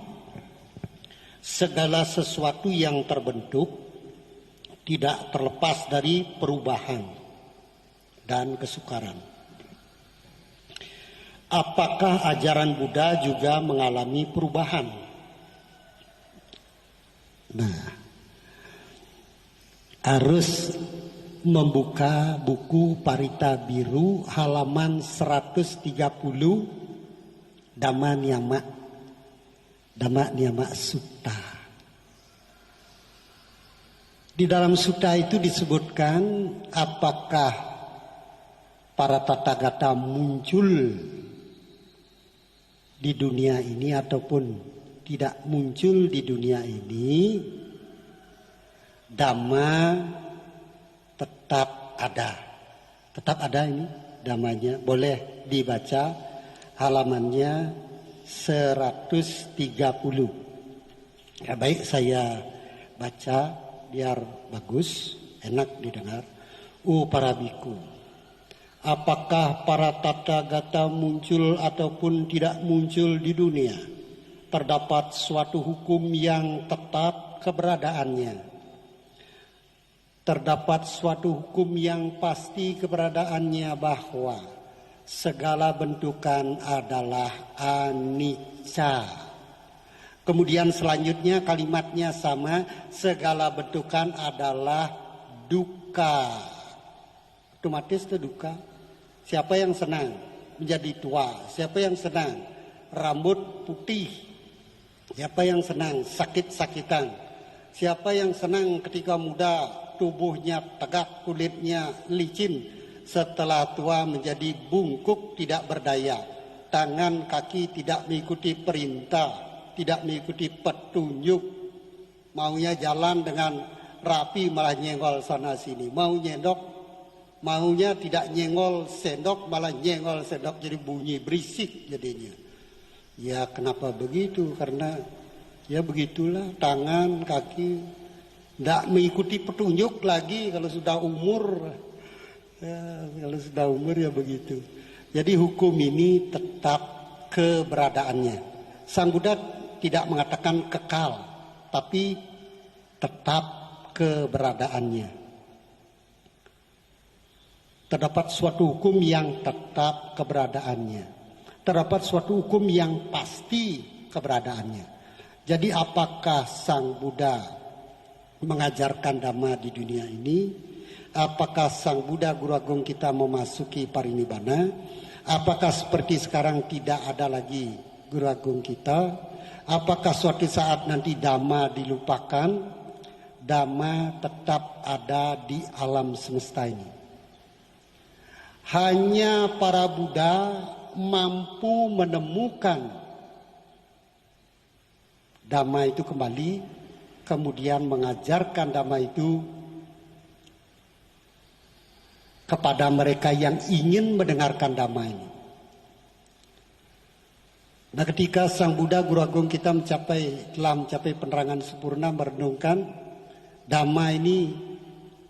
segala sesuatu yang terbentuk tidak terlepas dari perubahan dan kesukaran. Apakah ajaran Buddha juga mengalami perubahan? Nah, harus membuka buku Parita Biru halaman 130 Dhamma Niyama Sutta. Di dalam sutta itu disebutkan apakah para tathagata muncul di dunia ini ataupun tidak muncul di dunia ini, Dhamma tetap ada. Tetap ada ini dhammanya. Boleh dibaca halamannya 130. Ya baik, saya baca biar bagus. enak didengar. Para biku, apakah para Tathagata muncul ataupun tidak muncul di dunia, terdapat suatu hukum yang tetap keberadaannya. Terdapat suatu hukum yang pasti keberadaannya, bahwa segala bentukan adalah anicca. Kemudian selanjutnya kalimatnya sama, segala bentukan adalah dukkha. Otomatis itu duka. Siapa yang senang menjadi tua? Siapa yang senang rambut putih? Siapa yang senang sakit-sakitan? Siapa yang senang ketika muda tubuhnya tegak, kulitnya licin, setelah tua menjadi bungkuk, tidak berdaya, tangan kaki tidak mengikuti perintah, tidak mengikuti petunjuk, maunya jalan dengan rapi malah nyenggol sana sini, maunya tidak nyenggol sendok malah nyenggol sendok, jadi bunyi berisik jadinya. Ya kenapa begitu? Karena ya begitulah, tangan kaki tidak mengikuti petunjuk lagi kalau sudah umur. Ya, kalau sudah umur ya begitu. Jadi hukum ini tetap keberadaannya. Sang Buddha tidak mengatakan kekal, tapi tetap keberadaannya. Terdapat suatu hukum yang tetap keberadaannya. Terdapat suatu hukum yang pasti keberadaannya. Jadi apakah Sang Buddha mengajarkan Dhamma di dunia ini? Apakah Sang Buddha Guru Agung kita memasuki parinibbana? Apakah seperti sekarang tidak ada lagi Guru Agung kita? Apakah suatu saat nanti Dhamma dilupakan? Dhamma tetap ada di alam semesta ini. Hanya para Buddha mampu menemukan Dhamma itu kembali, kemudian mengajarkan Dhamma itu kepada mereka yang ingin mendengarkan Dhamma ini. Nah, ketika Sang Buddha Guru Agung kita telah mencapai penerangan sempurna, merenungkan Dhamma ini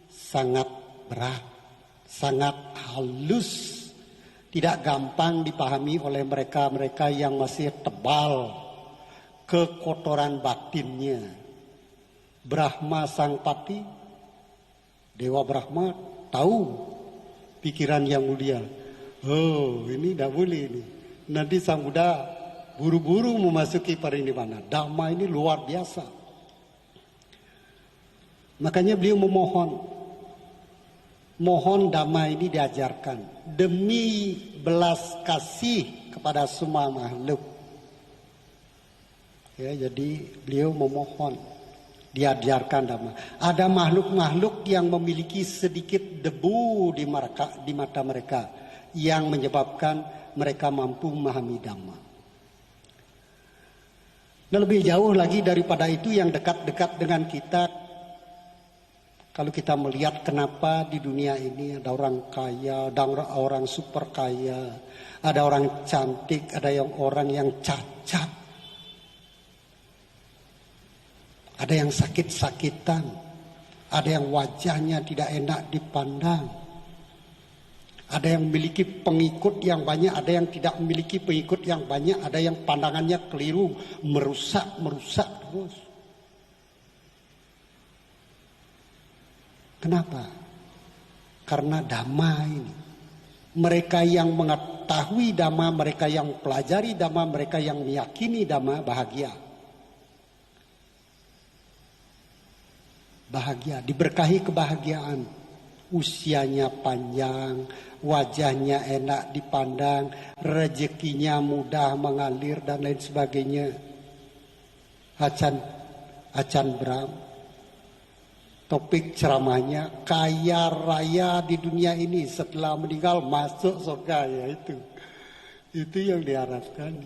sangat berat, sangat halus, tidak gampang dipahami oleh mereka-mereka yang masih tebal kekotoran batinnya. Brahma Sang Pati, Dewa Brahma tahu pikiran yang mulia. Oh, ini tidak boleh ini. Nanti Sang Buddha buru-buru memasuki parinibbana. Dhamma ini luar biasa. Makanya beliau mohon Dhamma ini diajarkan demi belas kasih kepada semua makhluk. Ya, jadi beliau memohon diajarkan Dhamma. Ada makhluk-makhluk yang memiliki sedikit debu di mata mereka yang menyebabkan mereka mampu memahami Dhamma. Nah, lebih jauh lagi daripada itu yang dekat-dekat dengan kita, kalau kita melihat kenapa di dunia ini ada orang kaya, ada orang super kaya, ada orang cantik, ada orang yang cacat, ada yang sakit-sakitan, ada yang wajahnya tidak enak dipandang, ada yang memiliki pengikut yang banyak, ada yang tidak memiliki pengikut yang banyak, ada yang pandangannya keliru, merusak terus. Kenapa? Karena Dhamma ini. Mereka yang mengetahui Dhamma, mereka yang pelajari Dhamma, mereka yang meyakini Dhamma bahagia. Bahagia, diberkahi kebahagiaan. Usianya panjang, wajahnya enak dipandang, rezekinya mudah mengalir dan lain sebagainya. Acan Bram, topik ceramahnya kaya raya di dunia ini, setelah meninggal masuk surga, ya itu yang diharapkan.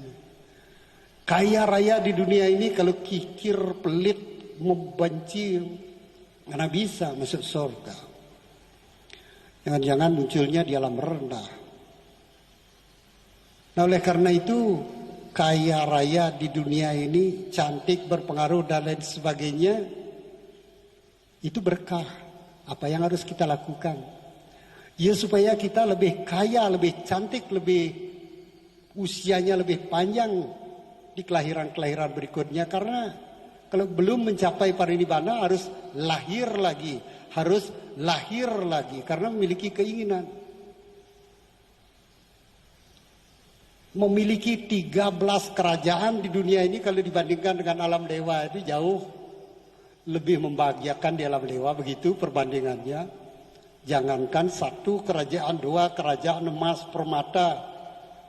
Kaya raya di dunia ini kalau kikir, pelit, membenci, mana bisa masuk surga. Jangan-jangan munculnya di alam rendah. Nah, oleh karena itu kaya raya di dunia ini, cantik, berpengaruh dan lain sebagainya, itu berkah. Apa yang harus kita lakukan? Ya supaya kita lebih kaya, lebih cantik, lebih usianya lebih panjang di kelahiran-kelahiran berikutnya. Karena kalau belum mencapai parinibbana harus lahir lagi. Harus lahir lagi karena memiliki keinginan. Memiliki 13 kerajaan di dunia ini kalau dibandingkan dengan alam dewa itu jauh lebih membahagiakan di alam dewa, begitu perbandingannya. Jangankan 1 kerajaan, 2 kerajaan emas permata,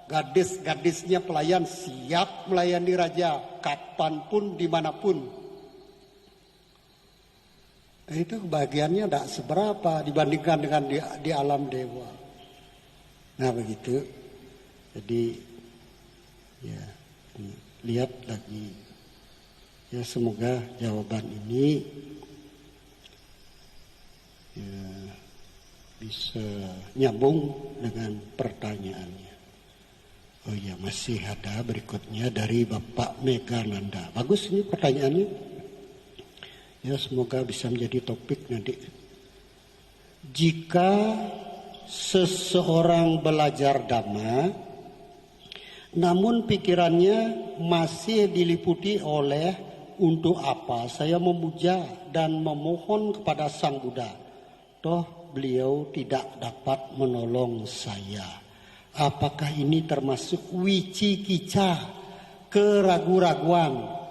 gadis-gadisnya pelayan siap melayani raja kapanpun dimanapun. Itu kebahagiaannya tidak seberapa dibandingkan dengan di alam dewa. Nah begitu. Jadi ya lihat lagi. Ya semoga jawaban ini ya, bisa nyambung dengan pertanyaannya. Oh ya, masih ada berikutnya dari Bapak Megananda. Bagus ini pertanyaannya. Ya semoga bisa menjadi topik nanti. Jika seseorang belajar Dhamma, namun pikirannya masih diliputi oleh untuk apa saya memuja dan memohon kepada Sang Buddha, toh beliau tidak dapat menolong saya. Apakah ini termasuk wicikica, keraguan-raguan?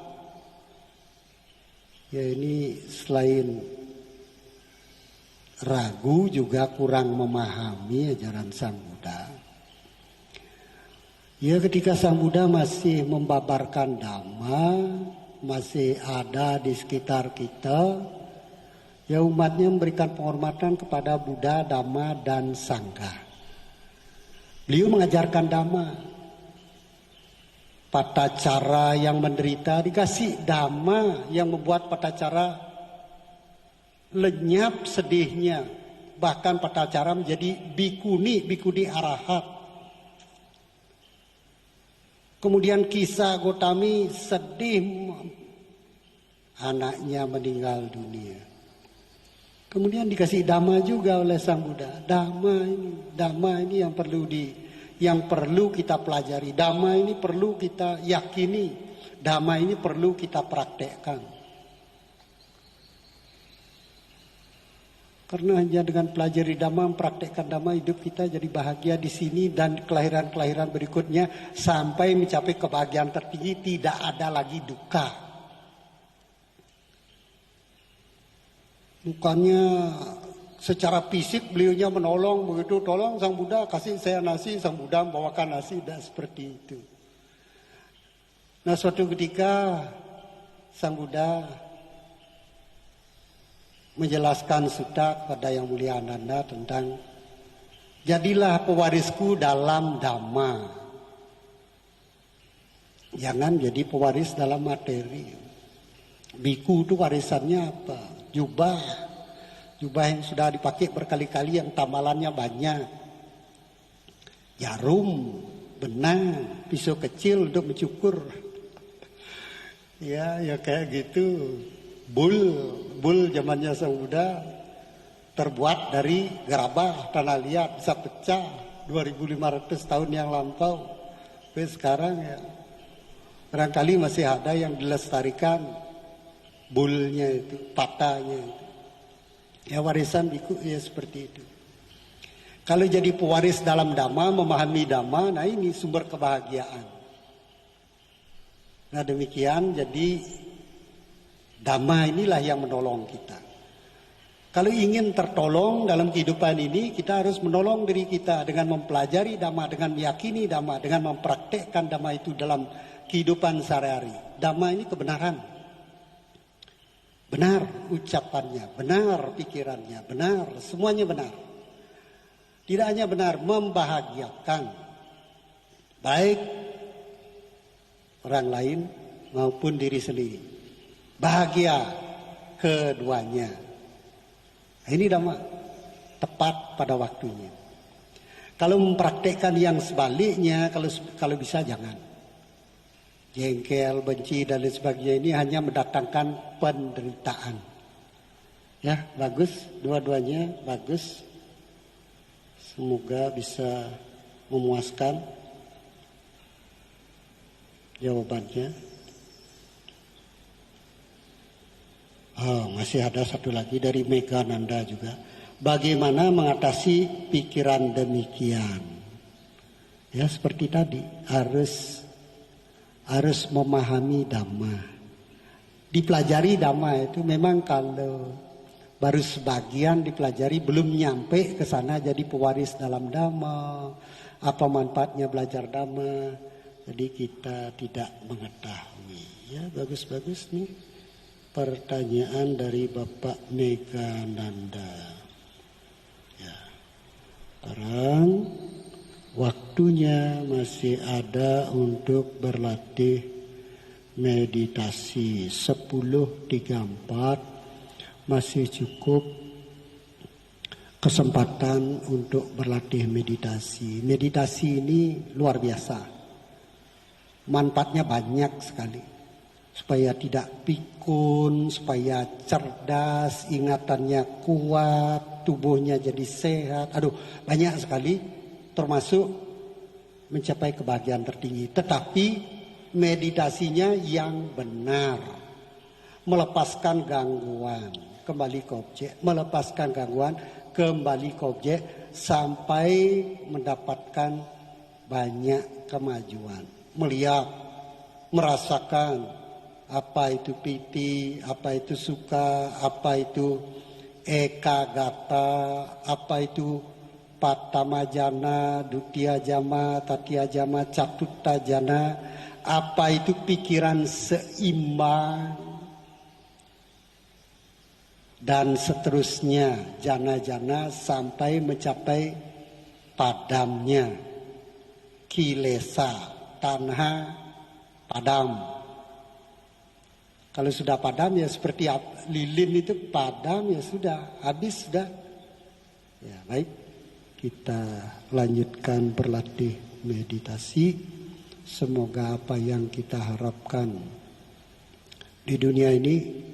Ya ini selain ragu juga kurang memahami ajaran Sang Buddha. Ya ketika Sang Buddha masih membabarkan Dhamma, masih ada di sekitar kita, ya umatnya memberikan penghormatan kepada Buddha, Dhamma, dan Sangha. Beliau mengajarkan Dhamma. Patacara yang menderita dikasih Dhamma yang membuat patacara lenyap sedihnya. Bahkan patacara menjadi bikuni arahat. Kemudian kisah Gotami sedih anaknya meninggal dunia. Kemudian dikasih Dhamma juga oleh Sang Buddha. Dhamma ini yang perlu kita pelajari. Dhamma ini perlu kita yakini. Dhamma ini perlu kita praktekkan. Karena hanya dengan pelajari Dhamma, mempraktekkan Dhamma, hidup kita jadi bahagia di sini dan kelahiran-kelahiran berikutnya sampai mencapai kebahagiaan tertinggi, tidak ada lagi duka. Dukanya secara fisik beliaunya menolong, begitu tolong Sang Buddha kasih saya nasi, Sang Buddha membawakan nasi, dan seperti itu. Nah suatu ketika Sang Buddha menjelaskan sutta kepada Yang Mulia Ananda tentang jadilah pewarisku dalam Dhamma. Jangan jadi pewaris dalam materi. Biku itu warisannya apa? Jubah yang sudah dipakai berkali-kali yang tambalannya banyak. Jarum, benang, pisau kecil untuk mencukur. Ya kayak gitu. Bul zamannya Sang Buddha terbuat dari gerabah tanah liat, bisa pecah 2500 tahun yang lampau. Tapi sekarang ya barangkali masih ada yang dilestarikan bulnya itu, patahnya itu. Ya warisan biku ya seperti itu. Kalau jadi pewaris dalam Dhamma, memahami Dhamma, nah ini sumber kebahagiaan. Nah demikian jadi Dhamma inilah yang menolong kita. Kalau ingin tertolong dalam kehidupan ini, kita harus menolong diri kita dengan mempelajari Dhamma, dengan meyakini Dhamma, dengan mempraktekkan Dhamma itu dalam kehidupan sehari-hari. Dhamma ini kebenaran. Benar ucapannya, benar pikirannya, benar, semuanya benar. Tidak hanya benar, membahagiakan. Baik orang lain maupun diri sendiri. Bahagia keduanya. Ini Dhamma tepat pada waktunya. Kalau mempraktekkan yang sebaliknya, kalau bisa jangan. Jengkel, benci dan lain sebagainya ini hanya mendatangkan penderitaan. Ya, bagus, dua-duanya bagus. Semoga bisa memuaskan jawabannya. Oh, masih ada satu lagi dari Mega Nanda juga. Bagaimana mengatasi pikiran demikian? Ya, seperti tadi, harus memahami Dhamma. Dipelajari Dhamma itu memang kalau baru sebagian dipelajari, belum nyampe ke sana jadi pewaris dalam Dhamma. Apa manfaatnya belajar Dhamma? Jadi kita tidak mengetahui. Ya, bagus-bagus nih pertanyaan dari Bapak Mega Nanda. Ya. Sekarang waktunya masih ada untuk berlatih meditasi 10.34. Masih cukup kesempatan untuk berlatih meditasi. Meditasi ini luar biasa. Manfaatnya banyak sekali. Supaya tidak pikun, supaya cerdas, ingatannya kuat, tubuhnya jadi sehat. Aduh, banyak sekali, termasuk mencapai kebahagiaan tertinggi. Tetapi meditasinya yang benar. Melepaskan gangguan. Kembali ke objek, melepaskan gangguan, kembali ke objek sampai mendapatkan banyak kemajuan. Melihat, merasakan apa itu piti, apa itu suka, apa itu ekagata, apa itu patamajana, dutiyajama, tatiyajama, catuttajana, apa itu pikiran seimbang, dan seterusnya, jana-jana sampai mencapai padamnya kilesa, tanha, padam. Kalau sudah padam ya seperti lilin itu padam ya sudah, habis sudah. Ya baik, kita lanjutkan berlatih meditasi. Semoga apa yang kita harapkan di dunia ini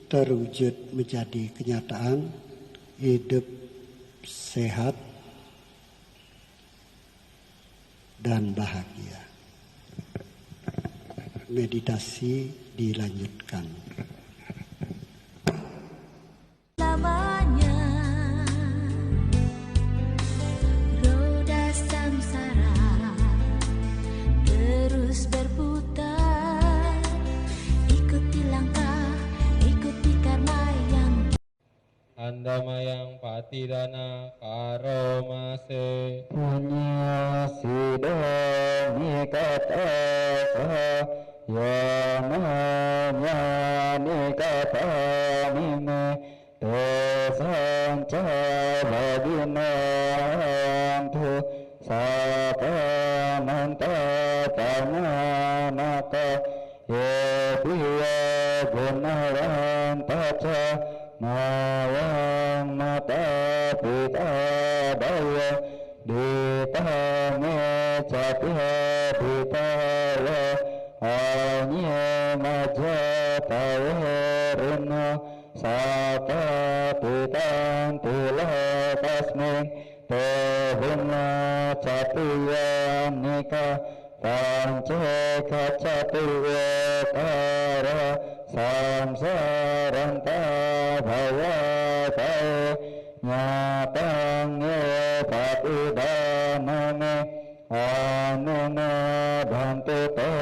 terwujud menjadi kenyataan, hidup sehat dan bahagia. Meditasi dilanjutkan. Lamanya roda samsara terus berputar. Ikuti langkah, ikuti karma yang Andamayang patidana karomase. Punya sidani kata Yamanya nikata nime Tesanca baginantu Sapananta pananaka Yetiya gunarantaca Mawang mata pita daya Ditame capya ditawa Anye maja tawaruna Sata pitan tula tasming Tehuna capya nika Panca kacatuya kara Samsaranta bhavatae Nyatangye patidaname Anuna bhantu te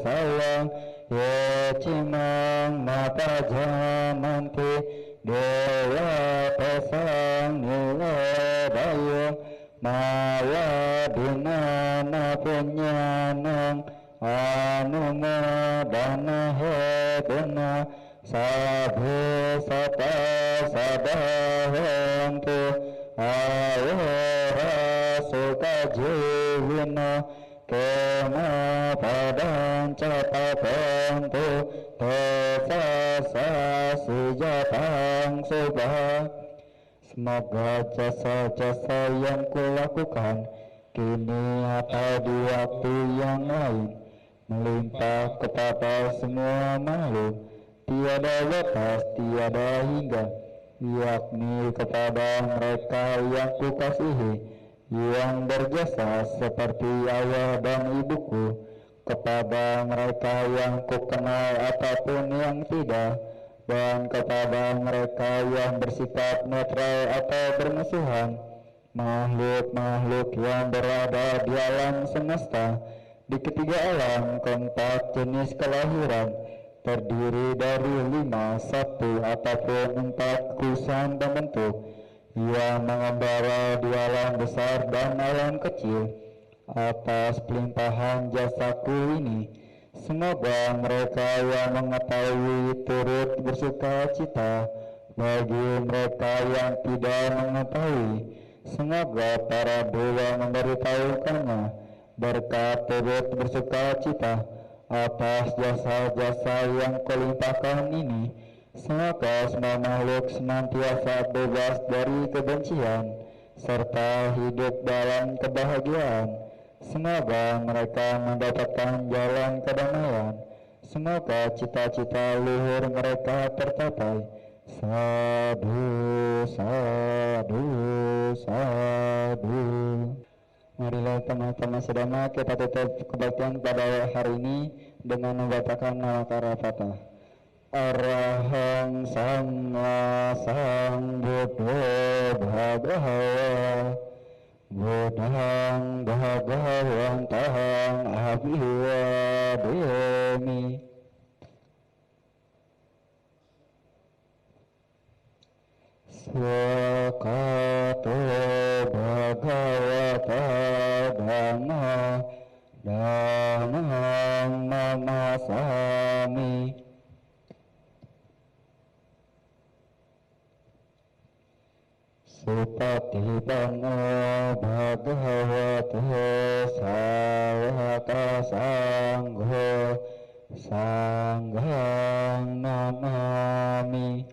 sayang Yecimang mata jananti Dewa tesang niledayung Maya dinana punyanang Anuna dana heduna Sabhu sata sadahantu Ayora suka jivina Kema padan catapantu Tesasa sujatang subah Semoga jasa-jasa yang kulakukan kini atau di waktu yang lain melimpah kepada semua makhluk, tiada batas, tiada hingga, yakni kepada mereka yang kukasihi, yang berjasa seperti ayah dan ibuku, kepada mereka yang kukenal ataupun yang tidak, dan kepada mereka yang bersikap netral atau bermusuhan, makhluk-makhluk yang berada di alam semesta, di ketiga alam, keempat jenis kelahiran, terdiri dari 5, 1 ataupun 4 kusan dan bentuk, yang mengembara di alam besar dan alam kecil, atas pelimpahan jasaku ini. Semoga mereka yang mengetahui turut bersuka cita, bagi mereka yang tidak mengetahui, semoga para dewa memberitahukannya, berkat turut bersuka cita atas jasa-jasa yang kulimpahkan ini. Semoga semua makhluk senantiasa bebas dari kebencian, serta hidup dalam kebahagiaan. Semoga mereka mendapatkan jalan kedamaian. Semoga cita-cita luhur mereka tercapai. Sadu, sadu, sadu. Marilah teman-teman sedama kita tutup kebaktian pada hari ini dengan membacakan nama Karavatah. Arahang Sama Sambuddho Bhagava Buddhang Bhagavantang Abhivademi. Swakato Bhagavata Dhamma Dhammam Namasami. Supatipanno Bhagavato Sawaka Sangho Sanghang Namami.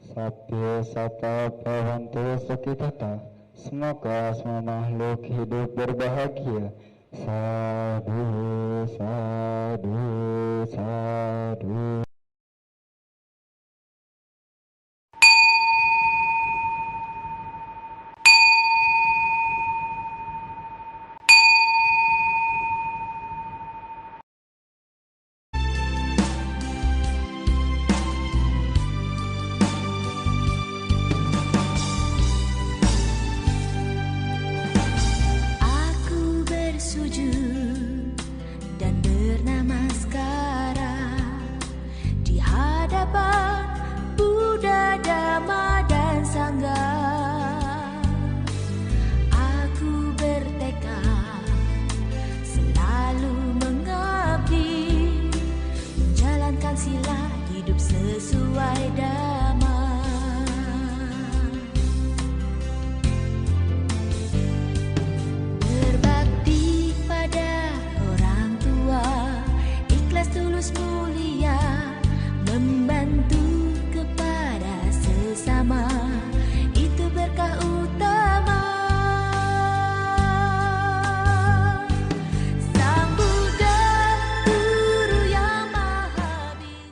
Sabya Sata Bhavantu Sukhitata. Semoga semua makhluk hidup berbahagia. Sadu, sadu, sadu. Aku bersujud dan bernamaskara di hadapan Buddha, Dhamma dan Sangha. Aku bertekad selalu mengabdi, menjalankan sila hidup sesuai dan